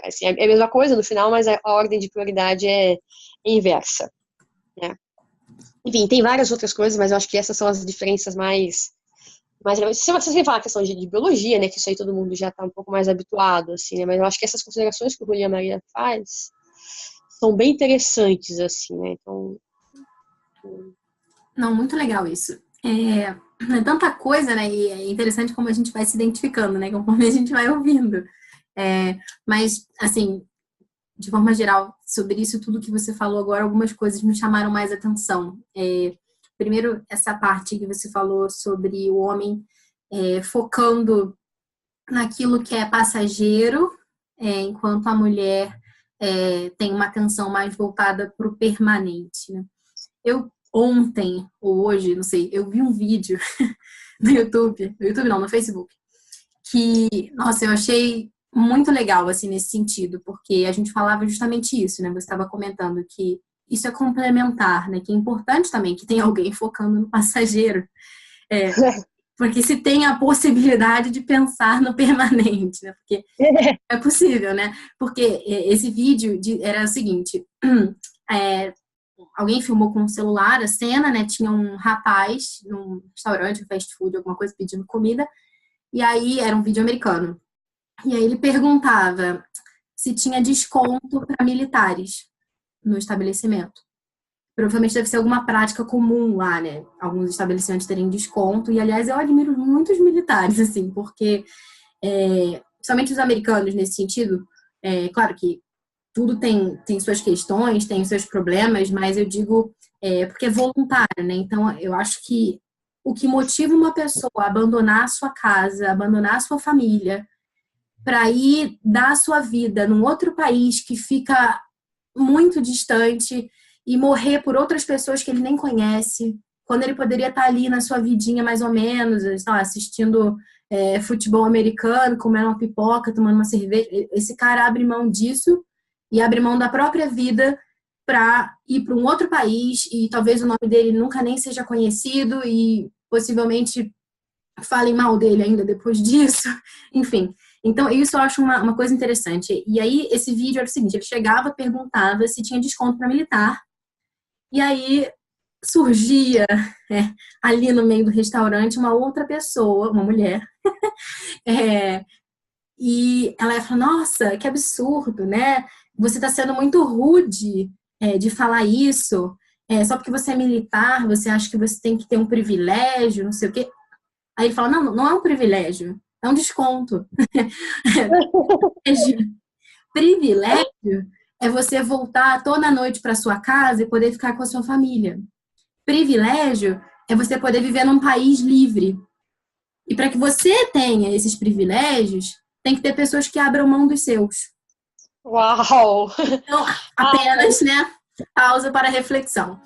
assim, é a mesma coisa no final, mas a ordem de prioridade é inversa. Né? Enfim, tem várias outras coisas, mas eu acho que essas são as diferenças mais se você falar a questão de biologia, né, que isso aí todo mundo já está um pouco mais habituado, assim, né, mas eu acho que essas considerações que o Julia Maria faz são bem interessantes, assim, né, então... Não, muito legal isso. É tanta coisa, né, e é interessante como a gente vai se identificando, né, conforme a gente vai ouvindo. Mas, assim, de forma geral, sobre isso tudo que você falou agora, algumas coisas me chamaram mais atenção. Primeiro, essa parte que você falou sobre o homem focando naquilo que é passageiro, enquanto a mulher tem uma atenção mais voltada para o permanente. Né? Eu ontem, ou hoje, não sei, eu vi um vídeo no YouTube não, no Facebook, que, nossa, eu achei muito legal, assim, nesse sentido, porque a gente falava justamente isso, né? Você estava comentando que isso é complementar, né? Que é importante também que tenha alguém focando no passageiro. Porque se tem a possibilidade de pensar no permanente, né? Porque é possível, né? Porque esse vídeo era o seguinte, alguém filmou com um celular a cena, né? Tinha um rapaz num restaurante, um fast food, alguma coisa, pedindo comida, e aí era um vídeo americano. E aí ele perguntava se tinha desconto para militares no estabelecimento. Provavelmente deve ser alguma prática comum lá, né? Alguns estabelecimentos terem desconto. E, aliás, eu admiro muitos militares, assim, porque, principalmente os americanos nesse sentido, claro que tudo tem suas questões, tem seus problemas, mas eu digo porque é voluntário, né? Então, eu acho que o que motiva uma pessoa a abandonar a sua casa, abandonar a sua família, para ir dar a sua vida num outro país que fica muito distante e morrer por outras pessoas que ele nem conhece, quando ele poderia estar ali na sua vidinha mais ou menos, assistindo futebol americano, comendo uma pipoca, tomando uma cerveja. Esse cara abre mão disso e abre mão da própria vida para ir para um outro país e talvez o nome dele nunca nem seja conhecido e possivelmente falem mal dele ainda depois disso. Enfim, então isso eu acho uma coisa interessante. E aí esse vídeo era o seguinte, ele chegava, perguntava se tinha desconto para militar, e aí surgia ali no meio do restaurante uma outra pessoa, uma mulher, e ela ia falar, nossa, que absurdo, né? Você está sendo muito rude de falar isso, só porque você é militar, você acha que você tem que ter um privilégio, não sei o quê. Aí ele fala, não, não é um privilégio, é um desconto. Privilégio é você voltar toda noite para sua casa e poder ficar com a sua família. Privilégio é você poder viver num país livre. E para que você tenha esses privilégios, tem que ter pessoas que abram mão dos seus. Uau! Então, apenas, né, pausa para reflexão.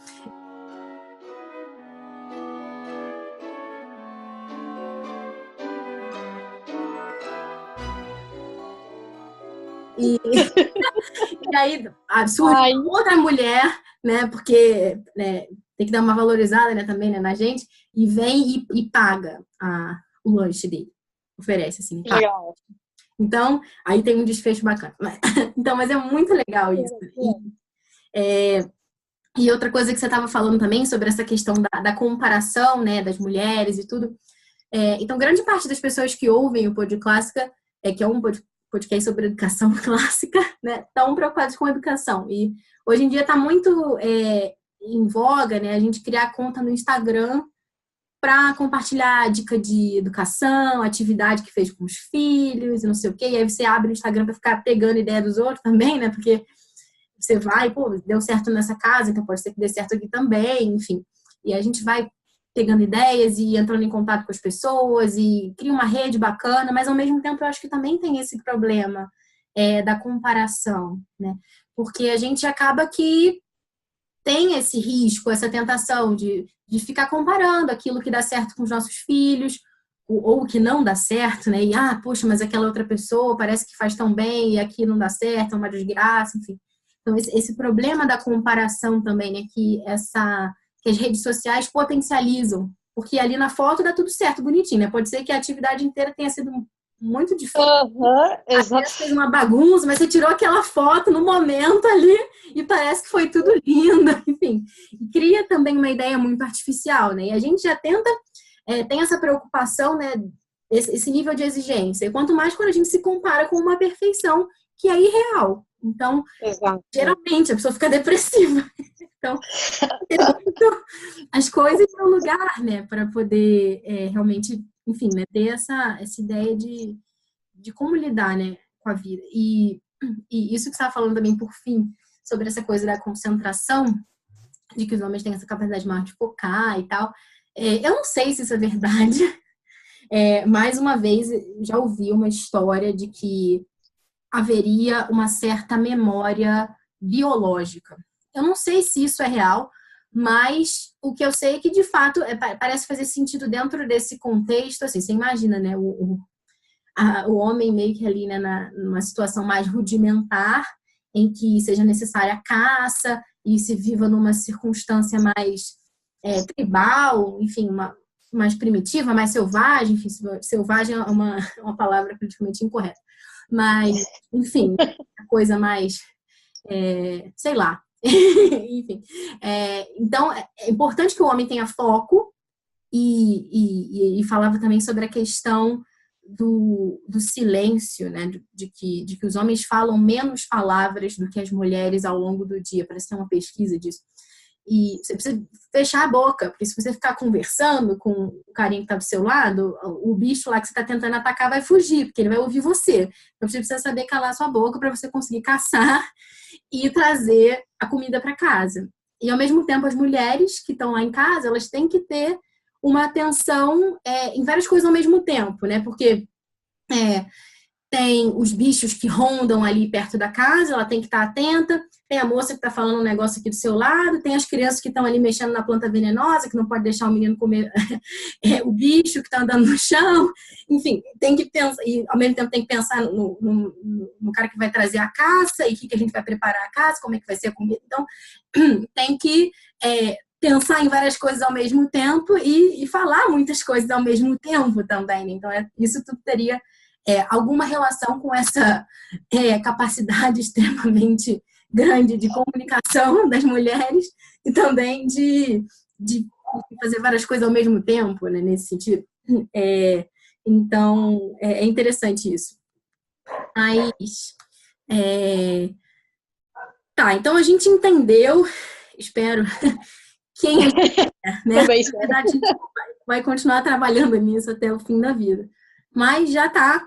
E aí surge outra mulher, né? Porque tem que dar uma valorizada, né, também, né, na gente, e vem e paga o lanche dele. Oferece, assim. Paga. Legal. Então, aí tem um desfecho bacana. Então, mas é muito legal isso. E outra coisa que você estava falando também sobre essa questão da comparação, né, das mulheres e tudo. Então, grande parte das pessoas que ouvem o Pod Clássica, que é um podcast sobre educação clássica, né, estão preocupados com a educação. E hoje em dia está muito em voga, né, a gente criar conta no Instagram para compartilhar dica de educação, atividade que fez com os filhos, e não sei o quê. E aí você abre o Instagram para ficar pegando ideia dos outros também, né, porque você vai, pô, deu certo nessa casa, então pode ser que dê certo aqui também, enfim. E a gente vai pegando ideias e entrando em contato com as pessoas e cria uma rede bacana, mas ao mesmo tempo eu acho que também tem esse problema da comparação, né? Porque a gente acaba que tem esse risco, essa tentação de ficar comparando aquilo que dá certo com os nossos filhos, ou que não dá certo, né? E, poxa, mas aquela outra pessoa parece que faz tão bem e aqui não dá certo, é uma desgraça, enfim. Então, esse problema da comparação também, né? Que as redes sociais potencializam. Porque ali na foto dá tudo certo, bonitinho, né? Pode ser que a atividade inteira tenha sido muito difícil. Exato. Fez uma bagunça, mas você tirou aquela foto no momento ali e parece que foi tudo lindo, enfim. E cria também uma ideia muito artificial, né? E a gente já tenta, tem essa preocupação, né? Esse nível de exigência. E quanto mais quando a gente se compara com uma perfeição que é irreal. Então, geralmente, a pessoa fica depressiva. Então, as coisas no lugar, né? Para poder realmente, enfim, né, ter essa ideia de como lidar, né, com a vida. E isso que você estava falando também, por fim, sobre essa coisa da concentração, de que os homens têm essa capacidade maior de focar e tal. Eu não sei se isso é verdade. Mais uma vez, já ouvi uma história de que haveria uma certa memória biológica. Eu não sei se isso é real, mas o que eu sei é que, de fato, parece fazer sentido dentro desse contexto. Assim, você imagina, né, o homem meio que ali, né, numa situação mais rudimentar, em que seja necessária a caça e se viva numa circunstância mais tribal, enfim, mais primitiva, mais selvagem. Enfim, selvagem é uma palavra politicamente incorreta. Mas, enfim, a coisa mais, sei lá. Enfim. Então, é importante que o homem tenha foco e falava também sobre a questão do silêncio, né? De que os homens falam menos palavras do que as mulheres ao longo do dia. Parece ter uma pesquisa disso. E você precisa fechar a boca, porque se você ficar conversando com o carinha que está do seu lado, o bicho lá que você está tentando atacar vai fugir, porque ele vai ouvir você. Então você precisa saber calar a sua boca para você conseguir caçar e trazer a comida para casa. E ao mesmo tempo, as mulheres que estão lá em casa, elas têm que ter uma atenção em várias coisas ao mesmo tempo, né? Porque tem os bichos que rondam ali perto da casa, ela tem que estar atenta. Tem a moça que está falando um negócio aqui do seu lado, tem as crianças que estão ali mexendo na planta venenosa, que não pode deixar o menino comer o bicho que está andando no chão. Enfim, tem que pensar, e ao mesmo tempo tem que pensar no cara que vai trazer a caça, e o que a gente vai preparar a caça, como é que vai ser a comida. Então, tem que pensar em várias coisas ao mesmo tempo e falar muitas coisas ao mesmo tempo também. Então, isso tudo teria alguma relação com essa capacidade extremamente grande de comunicação das mulheres e também de fazer várias coisas ao mesmo tempo, né, nesse sentido. Então, é interessante isso. Mas, tá, então a gente entendeu, espero, quem a gente né? Na verdade, a gente vai continuar trabalhando nisso até o fim da vida. Mas já está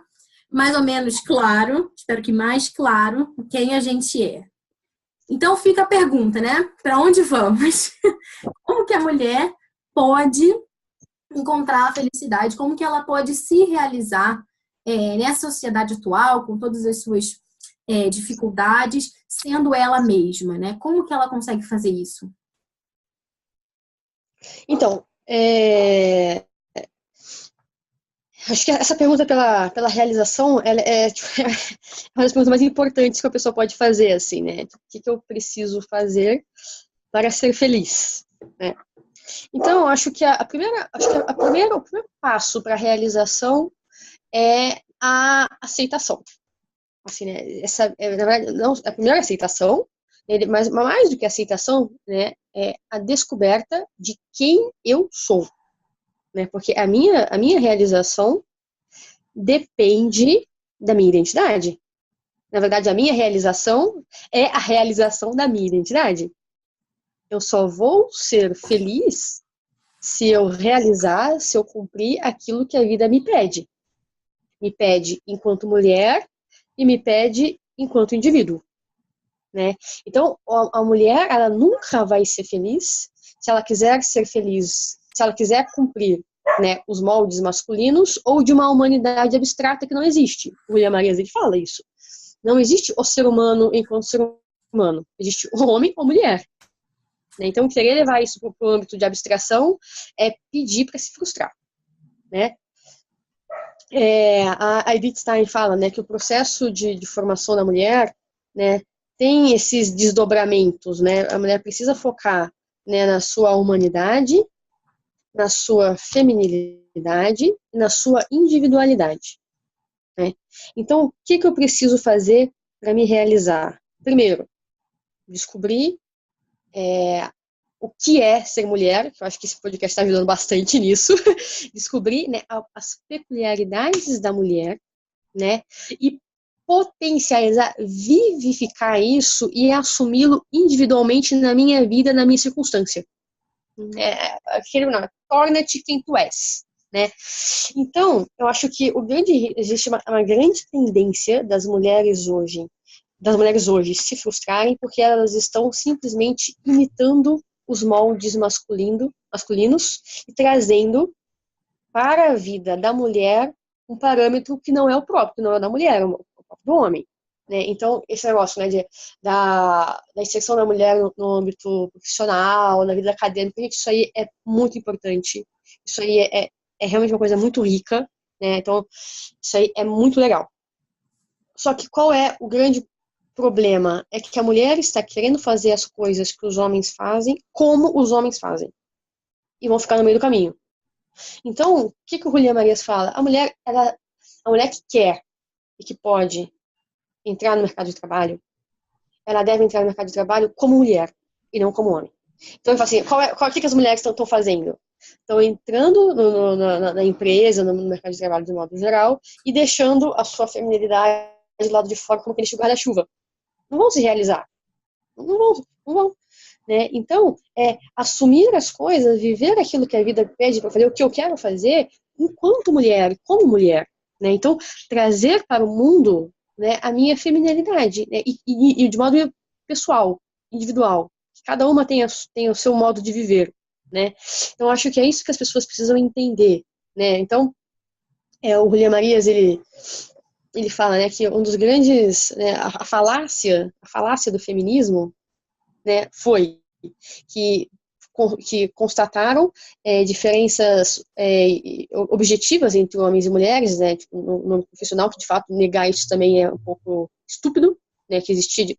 mais ou menos claro, espero que mais claro, quem a gente é. Então fica a pergunta, né? Para onde vamos? Como que a mulher pode encontrar a felicidade? Como que ela pode se realizar nessa sociedade atual, com todas as suas dificuldades, sendo ela mesma, né? Como que ela consegue fazer isso? Então, acho que essa pergunta pela realização, ela é uma das perguntas mais importantes que a pessoa pode fazer, assim, né? O que eu preciso fazer para ser feliz, né? Então, acho que o primeiro passo para a realização é a aceitação. Assim, né? Na verdade, não, a primeira aceitação, mas mais do que a aceitação, né, é a descoberta de quem eu sou. Né? Porque a minha realização depende da minha identidade. Na verdade, a minha realização é a realização da minha identidade. Eu só vou ser feliz se eu realizar, se eu cumprir aquilo que a vida me pede. Me pede enquanto mulher e me pede enquanto indivíduo. Né? Então, a mulher, ela nunca vai ser feliz se ela quiser ser feliz, se ela quiser cumprir, né, os moldes masculinos ou de uma humanidade abstrata que não existe. O William Maria fala isso. Não existe o ser humano enquanto ser humano. Existe o homem ou mulher. né? Então, querer levar isso para o âmbito de abstração é pedir para se frustrar, né? A Edith Stein fala, né, que o processo de formação da mulher, né, tem esses desdobramentos, né? A mulher precisa focar, né, na sua humanidade, na sua feminilidade e na sua individualidade, né? Então, o que eu preciso fazer para me realizar? Primeiro, descobrir o que é ser mulher, que eu acho que esse podcast está ajudando bastante nisso, descobrir, né, as peculiaridades da mulher, né, e potencializar, vivificar isso e assumi-lo individualmente na minha vida, na minha circunstância. Torna-te quem tu és, né? Então, eu acho que existe uma grande tendência das mulheres hoje se frustrarem porque elas estão simplesmente imitando os moldes masculinos e trazendo para a vida da mulher um parâmetro que não é o próprio, que não é da mulher, é o próprio do homem, né? Então, esse negócio, né, da inserção da mulher no âmbito profissional, na vida acadêmica, gente, isso aí é muito importante. Isso aí é realmente uma coisa muito rica, né? Então, isso aí é muito legal. Só que qual é o grande problema? É que a mulher está querendo fazer as coisas que os homens fazem como os homens fazem. E vão ficar no meio do caminho. Então, o que o Julián Marias fala? A mulher que quer e que pode entrar no mercado de trabalho, ela deve entrar no mercado de trabalho como mulher e não como homem. Então, ele fala assim, o que as mulheres estão fazendo? Estão entrando na empresa, no mercado de trabalho de modo geral, e deixando a sua feminilidade do lado de fora como aquele guarda-chuva. Não vão se realizar. Não vão. Né? Então, assumir as coisas, viver aquilo que a vida pede para fazer, o que eu quero fazer, enquanto mulher, como mulher. Né? Então, trazer para o mundo, né, a minha feminilidade, né? E de modo pessoal, individual. Cada uma tem o seu modo de viver. Né? Então, acho que é isso que as pessoas precisam entender. Né? Então, o Julián Marias, ele fala, né, que um dos grandes, né, a falácia do feminismo, né, foi que constataram diferenças objetivas entre homens e mulheres, né, tipo, no profissional, que de fato negar isso também é um pouco estúpido, né, que existia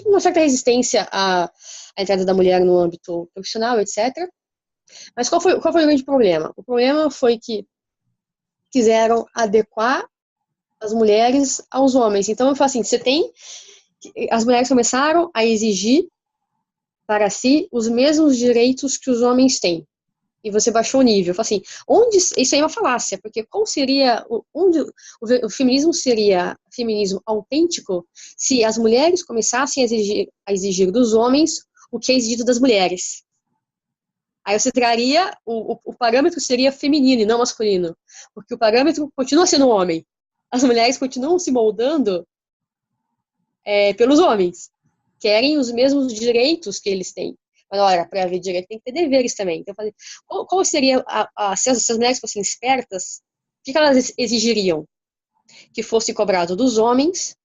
uma certa resistência à entrada da mulher no âmbito profissional, etc. Mas qual foi o grande problema? O problema foi que quiseram adequar as mulheres aos homens. Então, eu falo assim, as mulheres começaram a exigir para si os mesmos direitos que os homens têm. E você baixou o nível. Eu falo assim, isso aí é uma falácia, porque qual seria, onde o feminismo seria feminismo autêntico se as mulheres começassem a exigir dos homens o que é exigido das mulheres? Aí você traria, o parâmetro seria feminino e não masculino, porque o parâmetro continua sendo homem. As mulheres continuam se moldando pelos homens. Querem os mesmos direitos que eles têm. Mas, olha, para haver direito tem que ter deveres também. Então, qual seria, se as mulheres fossem espertas, o que elas exigiriam? Que fosse cobrado dos homens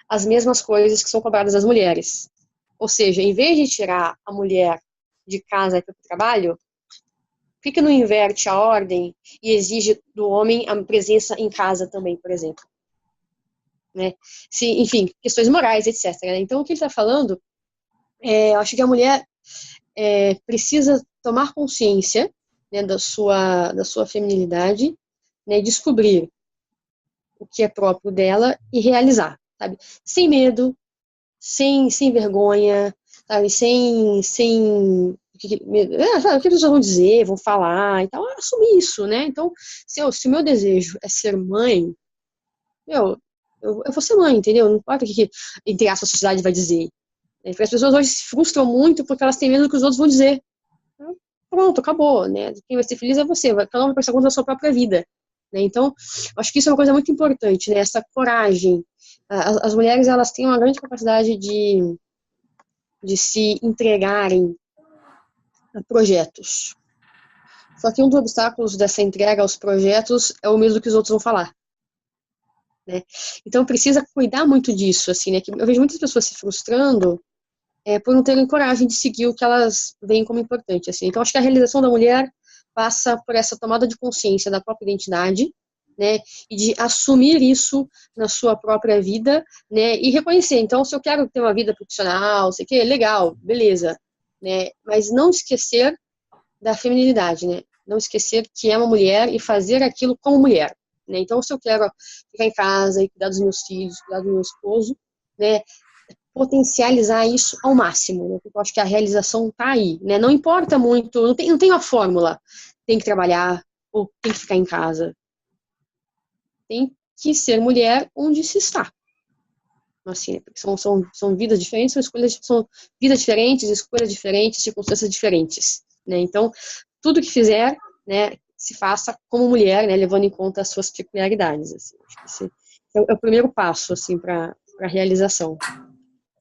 as mesmas coisas que são cobradas das mulheres. Ou seja, em vez de tirar a mulher de casa para o trabalho, por que não inverte a ordem e exige do homem a presença em casa também, por exemplo? Né? Enfim, questões morais, etc. Né? Então, o que ele está falando, eu acho que a mulher precisa tomar consciência, né, da sua feminilidade, né, descobrir o que é próprio dela e realizar, sabe? Sem medo, sem vergonha, sabe? O que as pessoas vão dizer, vão falar e tal, assumir isso, né? Então, se o meu desejo é ser mãe, eu vou ser mãe, entendeu? Não importa o que entre aspas, a sociedade vai dizer. Porque as pessoas hoje se frustram muito porque elas têm medo do que os outros vão dizer. Pronto, acabou, né? Quem vai ser feliz é você, cada um vai prestar conta da sua própria vida. Né? Então, acho que isso é uma coisa muito importante, né? Essa coragem. As mulheres, elas têm uma grande capacidade de se entregarem a projetos. Só que um dos obstáculos dessa entrega aos projetos é o medo que os outros vão falar. Né? Então, precisa cuidar muito disso, assim, né? Que eu vejo muitas pessoas se frustrando por não terem coragem de seguir o que elas veem como importante, assim. Então, acho que a realização da mulher passa por essa tomada de consciência da própria identidade, né, e de assumir isso na sua própria vida, né, e reconhecer. Então, se eu quero ter uma vida profissional, sei que, legal, beleza, né, mas não esquecer da feminilidade, né, não esquecer que é uma mulher e fazer aquilo como mulher, né. Então, se eu quero ficar em casa e cuidar dos meus filhos, cuidar do meu esposo, né, potencializar isso ao máximo, né, porque eu acho que a realização tá aí, né, não importa muito, não tem uma fórmula, tem que trabalhar ou tem que ficar em casa, tem que ser mulher onde se está. Assim, são vidas diferentes, são vidas diferentes, escolhas diferentes, circunstâncias diferentes, né? Então, tudo que fizer, né, se faça como mulher, né, levando em conta as suas peculiaridades. Assim. Acho que esse é o primeiro passo, assim, para a realização.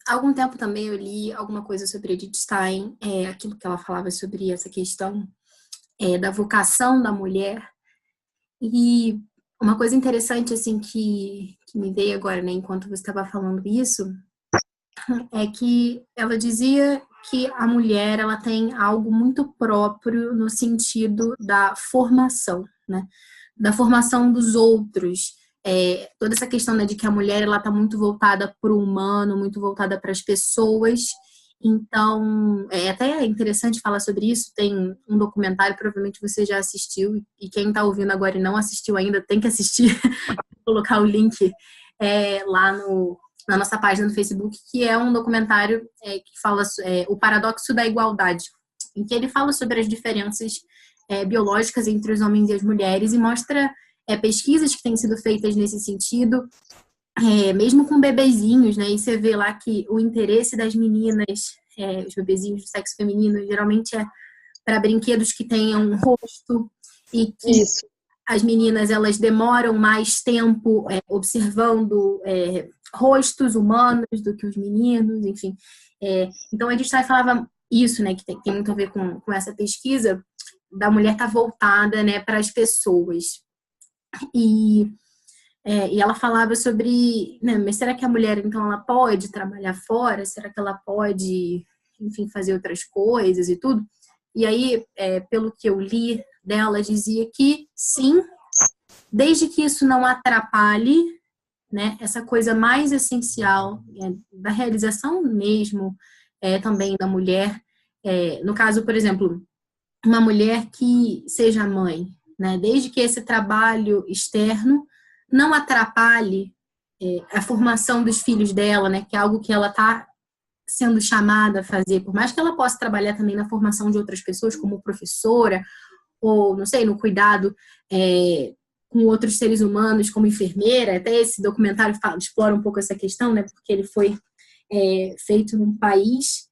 Há algum tempo também eu li alguma coisa sobre Edith Stein, aquilo que ela falava sobre essa questão da vocação da mulher. E uma coisa interessante, assim, que me veio agora, né, enquanto você estava falando isso, é que ela dizia que a mulher, ela tem algo muito próprio no sentido da formação, né, da formação dos outros. Toda essa questão, né, de que a mulher, ela está muito voltada para o humano, muito voltada para as pessoas. Então, é até interessante falar sobre isso. Tem um documentário, provavelmente você já assistiu, e quem está ouvindo agora e não assistiu ainda tem que assistir. Vou colocar o link lá na nossa página no Facebook, que é um documentário que fala o paradoxo da igualdade, em que ele fala sobre as diferenças biológicas entre os homens e as mulheres e mostra pesquisas que têm sido feitas nesse sentido, mesmo com bebezinhos, né? E você vê lá que o interesse das meninas, os bebezinhos do sexo feminino, geralmente é para brinquedos que tenham um rosto, e que Isso. as meninas, elas demoram mais tempo observando rostos humanos do que os meninos, enfim. Então, a Edith Stein falava isso, né? Que tem muito a ver com essa pesquisa da mulher estar voltada, né, para as pessoas. E ela falava sobre, né, mas será que a mulher, então, ela pode trabalhar fora? Será que ela pode, enfim, fazer outras coisas e tudo? E aí, pelo que eu li dela, dizia que sim, desde que isso não atrapalhe, né, essa coisa mais essencial da realização mesmo também da mulher. No caso, por exemplo, uma mulher que seja mãe, né, desde que esse trabalho externo não atrapalhe a formação dos filhos dela, né, que é algo que ela está sendo chamada a fazer, por mais que ela possa trabalhar também na formação de outras pessoas, como professora, ou, não sei, no cuidado com outros seres humanos, como enfermeira. Até esse documentário explora um pouco essa questão, né, porque ele foi feito num país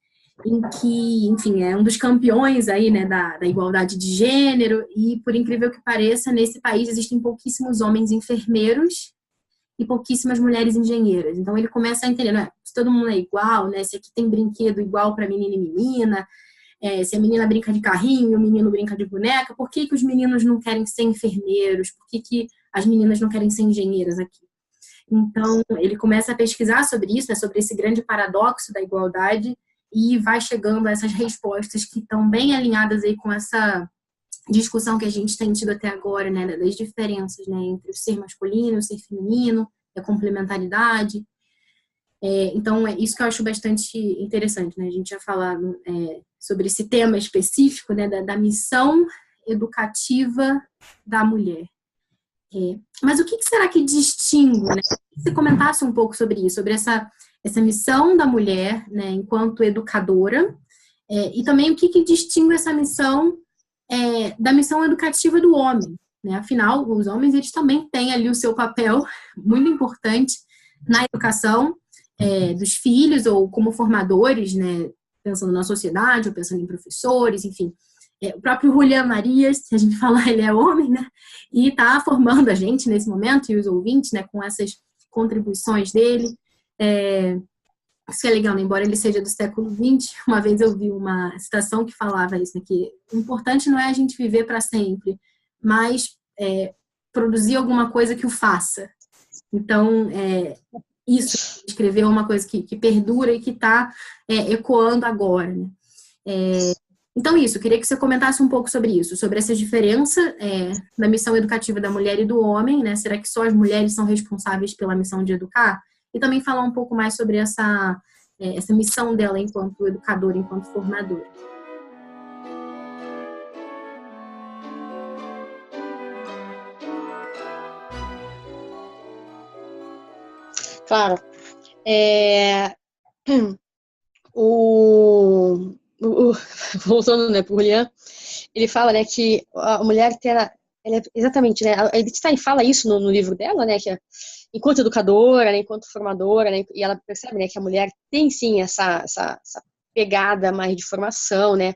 em que, enfim, é um dos campeões aí, né, da igualdade de gênero, e por incrível que pareça, nesse país existem pouquíssimos homens enfermeiros e pouquíssimas mulheres engenheiras. Então ele começa a entender, né, se todo mundo é igual, né, se aqui tem brinquedo igual para menina e menina, se a menina brinca de carrinho e o menino brinca de boneca, por que os meninos não querem ser enfermeiros? Por que as meninas não querem ser engenheiras aqui? Então ele começa a pesquisar sobre isso, né, sobre esse grande paradoxo da igualdade, e vai chegando a essas respostas que estão bem alinhadas aí com essa discussão que a gente tem tido até agora, né, das diferenças, né, entre o ser masculino, o ser feminino, a complementaridade. Então, é isso que eu acho bastante interessante, né, a gente já falado sobre esse tema específico, né, da missão educativa da mulher. Mas o que será que distingue, né? Se você comentasse um pouco sobre isso, sobre essa missão da mulher, né, enquanto educadora, e também o que distingue essa missão da missão educativa do homem, né? Afinal, os homens, eles também têm ali o seu papel muito importante na educação dos filhos, ou como formadores, né, pensando na sociedade, ou pensando em professores, enfim. O próprio Julián Marias, se a gente falar, ele é homem, né? E está formando a gente nesse momento, e os ouvintes, né, com essas contribuições dele. Isso é legal, né? Embora ele seja do século XX, uma vez eu vi uma citação que falava isso, né? Que o importante não é a gente viver para sempre, mas produzir alguma coisa que o faça. Então, Isso, escreveu uma coisa que perdura e que está ecoando agora, né? Então, isso, eu queria que você comentasse um pouco sobre isso, sobre essa diferença da missão educativa da mulher e do homem, né? Será que só as mulheres são responsáveis pela missão de educar? E também falar um pouco mais sobre essa missão dela enquanto educadora, enquanto formadora. Claro. Voltando, né, pro Julian, ele fala, né, que a mulher ela é, exatamente, né, a Edith Stein fala isso no livro dela, né, que enquanto educadora, né, enquanto formadora, né, e ela percebe, né, que a mulher tem sim essa pegada mais de formação, né,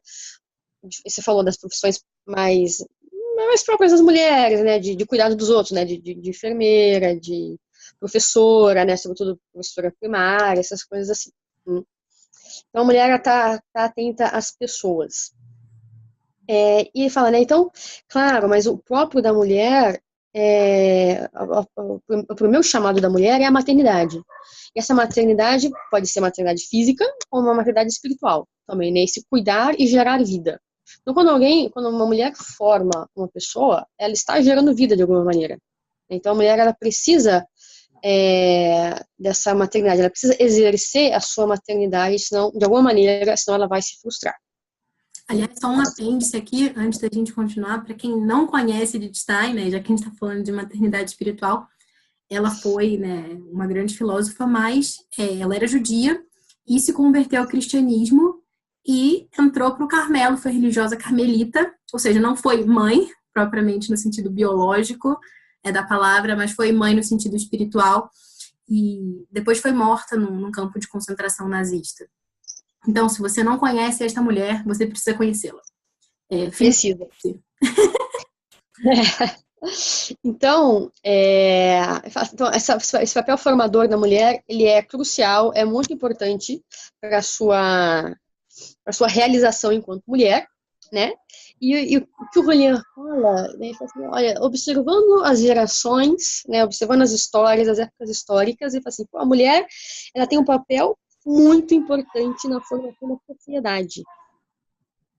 você falou das profissões mais próprias das mulheres, né, de cuidado dos outros, né, de enfermeira, de professora, né, sobretudo professora primária, essas coisas assim. Então, a mulher está atenta às pessoas. E ele fala, né, então, claro, mas o próprio da mulher, o primeiro chamado da mulher é a maternidade. E essa maternidade pode ser maternidade física ou uma maternidade espiritual também, né, esse cuidar e gerar vida. Então, quando uma mulher forma uma pessoa, ela está gerando vida de alguma maneira. Então, a mulher, ela precisa dessa maternidade, ela precisa exercer a sua maternidade, senão, de alguma maneira, senão ela vai se frustrar. Aliás, só um apêndice aqui, antes da gente continuar, para quem não conhece Edith Stein, né, já que a gente está falando de maternidade espiritual, ela foi, né, uma grande filósofa, mas ela era judia e se converteu ao cristianismo e entrou para o Carmelo, foi religiosa carmelita, ou seja, não foi mãe, propriamente no sentido biológico da palavra, mas foi mãe no sentido espiritual e depois foi morta num campo de concentração nazista. Então, se você não conhece esta mulher, você precisa conhecê-la. Precisa. Então, esse papel formador da mulher, ele é crucial, é muito importante para a sua realização enquanto mulher, né? E o que o Julian fala, né, ele fala assim, olha, observando as gerações, né, observando as histórias, as épocas históricas, ele fala assim, a mulher, ela tem um papel muito importante na formação da sociedade.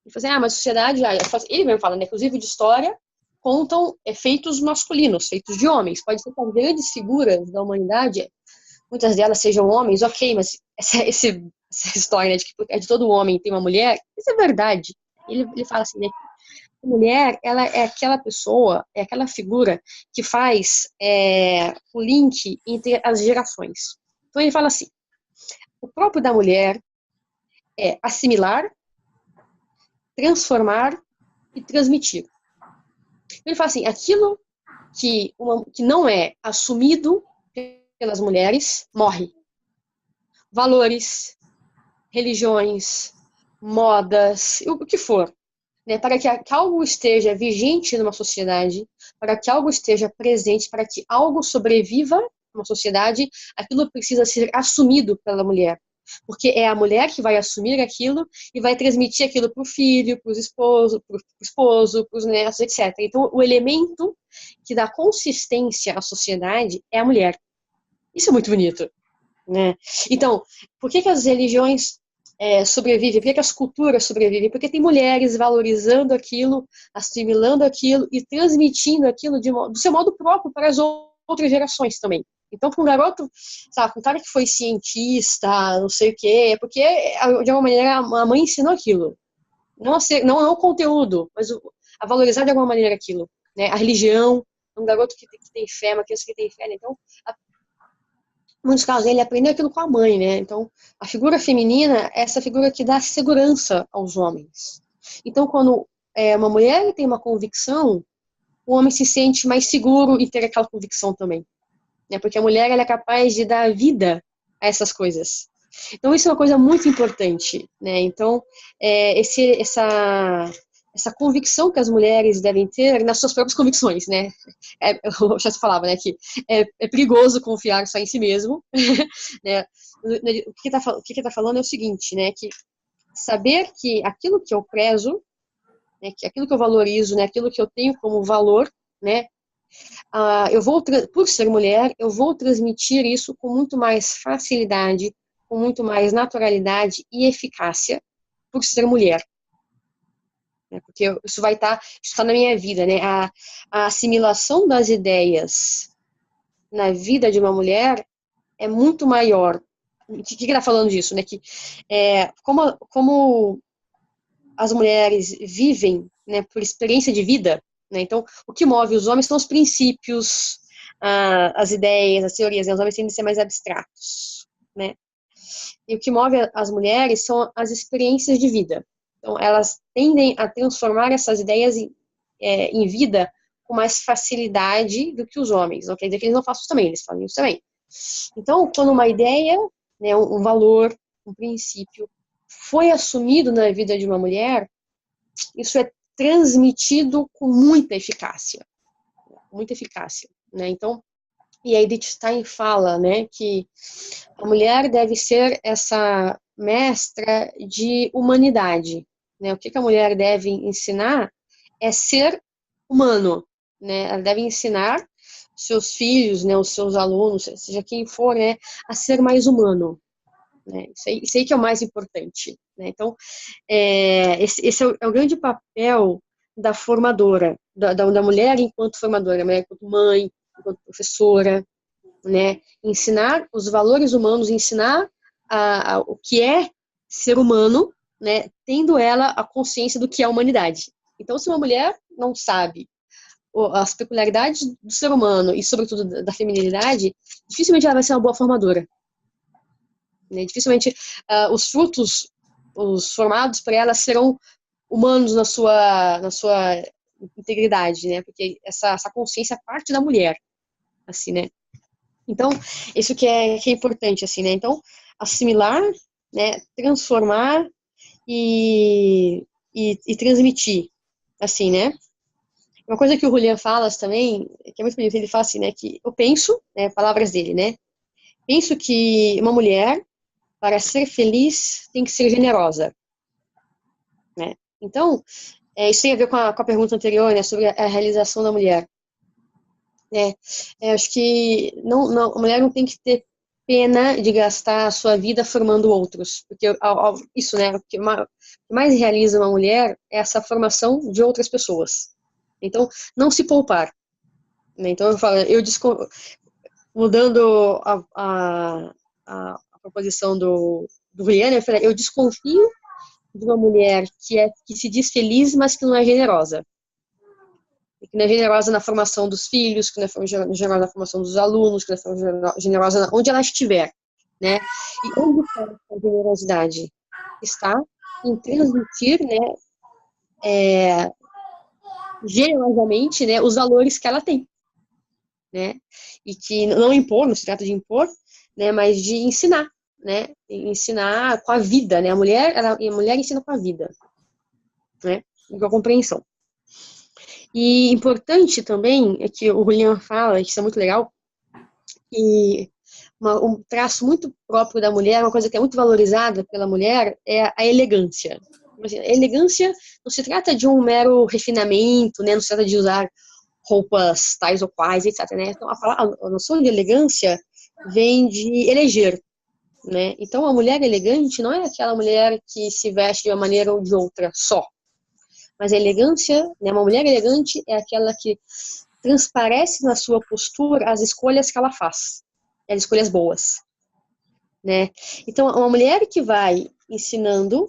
Ele fala assim, mas a sociedade, ele mesmo fala, né, que os livros de história contam feitos masculinos, feitos de homens. Pode ser que as grandes figuras da humanidade, muitas delas sejam homens, ok, mas essa história, né, de que é de todo homem tem uma mulher, isso é verdade. Ele fala assim, né, a mulher, ela é aquela pessoa, é aquela figura que faz o link entre as gerações. Então ele fala assim, o próprio da mulher é assimilar, transformar e transmitir. Ele fala assim, aquilo que não é assumido pelas mulheres, morre. Valores, religiões, modas, o que for. Né, para que algo esteja vigente numa sociedade, para que algo esteja presente, para que algo sobreviva numa sociedade, aquilo precisa ser assumido pela mulher. Porque é a mulher que vai assumir aquilo e vai transmitir aquilo para o filho, para o esposo, para os netos, etc. Então, o elemento que dá consistência à sociedade é a mulher. Isso é muito bonito, né? Então, por que as religiões sobrevivem? Por que as culturas sobrevivem? Porque tem mulheres valorizando aquilo, assimilando aquilo e transmitindo aquilo do seu modo próprio para as outras gerações também. Então, para um garoto, sabe, um cara que foi cientista, não sei o quê, porque, de alguma maneira, a mãe ensinou aquilo. Não o conteúdo, mas a valorizar de alguma maneira aquilo. Né? A religião, um garoto que tem fé, uma criança que tem fé. Né? Então, em muitos casos, ele aprendeu aquilo com a mãe, né? Então, a figura feminina é essa figura que dá segurança aos homens. Então, quando uma mulher tem uma convicção, o homem se sente mais seguro em ter aquela convicção também. Né? Porque a mulher ela é capaz de dar vida a essas coisas. Então, isso é uma coisa muito importante. Né? Então, essa convicção que as mulheres devem ter nas suas próprias convicções, né? Eu já falava, né, que é perigoso confiar só em si mesmo, né? O que tá falando é o seguinte, né, que saber que aquilo que eu prezo, né, que aquilo que eu valorizo, né, aquilo que eu tenho como valor, né, por ser mulher, eu vou transmitir isso com muito mais facilidade, com muito mais naturalidade e eficácia, por ser mulher. Porque isso está na minha vida, né? A assimilação das ideias na vida de uma mulher é muito maior. O que está falando disso, né? Que como as mulheres vivem, né, por experiência de vida, né? Então, o que move os homens são os princípios, as ideias, as teorias, né? Os homens tendem a ser mais abstratos, né? E o que move as mulheres são as experiências de vida. Então, elas tendem a transformar essas ideias em vida com mais facilidade do que os homens. Não quer dizer que eles não façam isso também, eles fazem isso também. Então, quando uma ideia, né, um valor, um princípio, foi assumido na vida de uma mulher, isso é transmitido com muita eficácia. Muita eficácia, né? Então, e a Edith Stein fala, né, que a mulher deve ser essa mestra de humanidade, né? O que a mulher deve ensinar é ser humano, né? Ela deve ensinar seus filhos, né, os seus alunos, seja quem for, né, a ser mais humano, né? Isso aí que é o mais importante, né? Então, esse é o grande papel da formadora, da mulher enquanto formadora, da mulher enquanto mãe, enquanto professora, né? Ensinar os valores humanos, ensinar o que é ser humano, né? Tendo ela a consciência do que é a humanidade. Então, se uma mulher não sabe as peculiaridades do ser humano e, sobretudo, da feminilidade, dificilmente ela vai ser uma boa formadora. Né? Dificilmente os frutos, os formados para ela serão humanos na sua integridade, né? Porque essa consciência parte da mulher, assim, né? Então, isso que é importante, assim, né? Então, assimilar, né? Transformar e transmitir, assim, né? Uma coisa que o Julian fala também, que é muito bonito, ele fala assim, né? Que eu penso, né? Palavras dele, né? Penso que uma mulher, para ser feliz, tem que ser generosa, né? Então, isso tem a ver com a pergunta anterior, né? Sobre a realização da mulher. Acho que a mulher não tem que ter pena de gastar a sua vida formando outros, porque isso, né, o que mais realiza uma mulher é essa formação de outras pessoas. Então, não se poupar, né? Então, eu falo, mudando a proposição do Juliano, eu desconfio de uma mulher que se diz feliz, mas que não é generosa. Que não é generosa na formação dos filhos, que não é generosa na formação dos alunos, que não é generosa onde ela estiver, né? E onde está a generosidade? Está em transmitir, né, generosamente, né, os valores que ela tem, né? E que não impor, não se trata de impor, né, mas de ensinar, né? Ensinar com a vida, né? A mulher ensina com a vida, né? E com a compreensão. E importante também é que o Julian fala, que isso é muito legal, e um traço muito próprio da mulher, uma coisa que é muito valorizada pela mulher, é a elegância. A elegância não se trata de um mero refinamento, né? Não se trata de usar roupas tais ou quais, etc. Né? Então, a noção de elegância vem de eleger, né? Então, a mulher elegante não é aquela mulher que se veste de uma maneira ou de outra só. Mas a elegância, né, uma mulher elegante é aquela que transparece na sua postura as escolhas que ela faz, as escolhas boas, né? Então, uma mulher que vai ensinando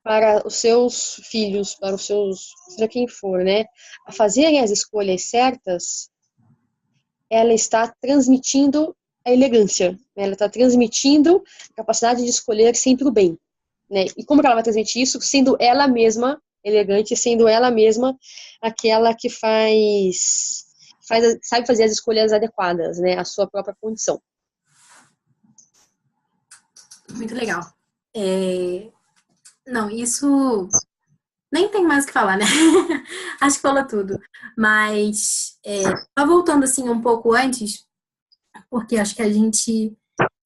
para os seus filhos, para os seus, seja quem for, né, a fazerem as escolhas certas, ela está transmitindo a elegância, né? Ela está transmitindo a capacidade de escolher sempre o bem, né? E como que ela vai transmitir isso? Sendo ela mesma elegante, sendo ela mesma aquela que sabe fazer as escolhas adequadas, né, à sua própria condição. Muito legal. Não, isso nem tem mais o que falar, né? Acho que falou tudo. Mas, só voltando assim um pouco antes, porque acho que a gente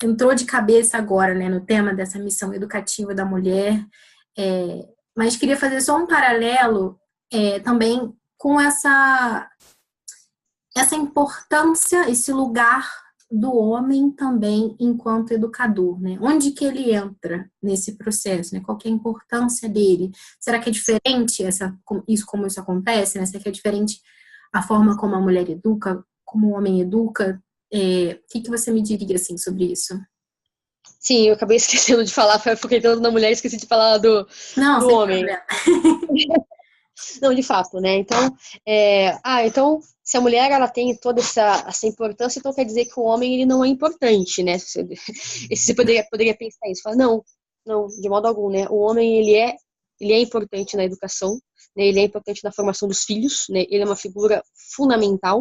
entrou de cabeça agora, né, no tema dessa missão educativa da mulher, mas queria fazer só um paralelo também com essa essa importância, esse lugar do homem também enquanto educador, né? Onde que ele entra nesse processo, né? Qual que é a importância dele? Será que é diferente como isso acontece, né? Será que é diferente a forma como a mulher educa, como o homem educa? O que você me diria, assim, sobre isso? Sim, eu acabei esquecendo de falar, foquei tanto na mulher, esqueci de falar do Não, sem homem. problema. Não, de fato, né? Então, então, se a mulher ela tem toda essa importância, então quer dizer que o homem ele não é importante, né? Você poderia pensar isso, falar, não, de modo algum, né? O homem ele é importante na educação, né? Ele é importante na formação dos filhos, né? Ele é uma figura fundamental.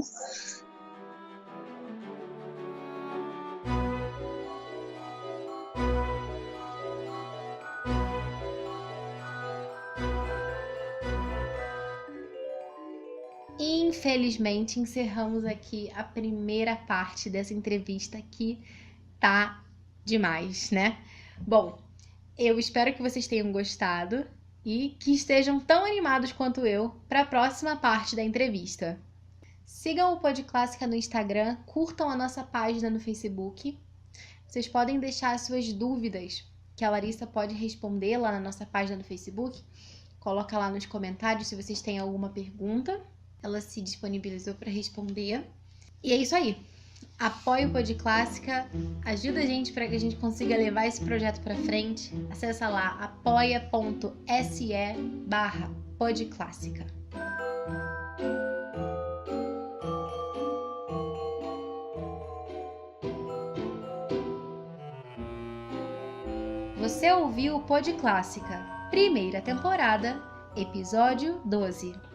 Infelizmente, encerramos aqui a primeira parte dessa entrevista que tá demais, né? Bom, eu espero que vocês tenham gostado e que estejam tão animados quanto eu para a próxima parte da entrevista. Sigam o Pod Clássica no Instagram, curtam a nossa página no Facebook. Vocês podem deixar suas dúvidas, que a Larissa pode responder lá na nossa página do Facebook. Coloca lá nos comentários se vocês têm alguma pergunta. Ela se disponibilizou para responder. E é isso aí. Apoie o Pod Clássica, ajuda a gente para que a gente consiga levar esse projeto para frente. Acesse lá apoia.se/podclássica. Você ouviu o Pod Clássica, primeira temporada, episódio 12.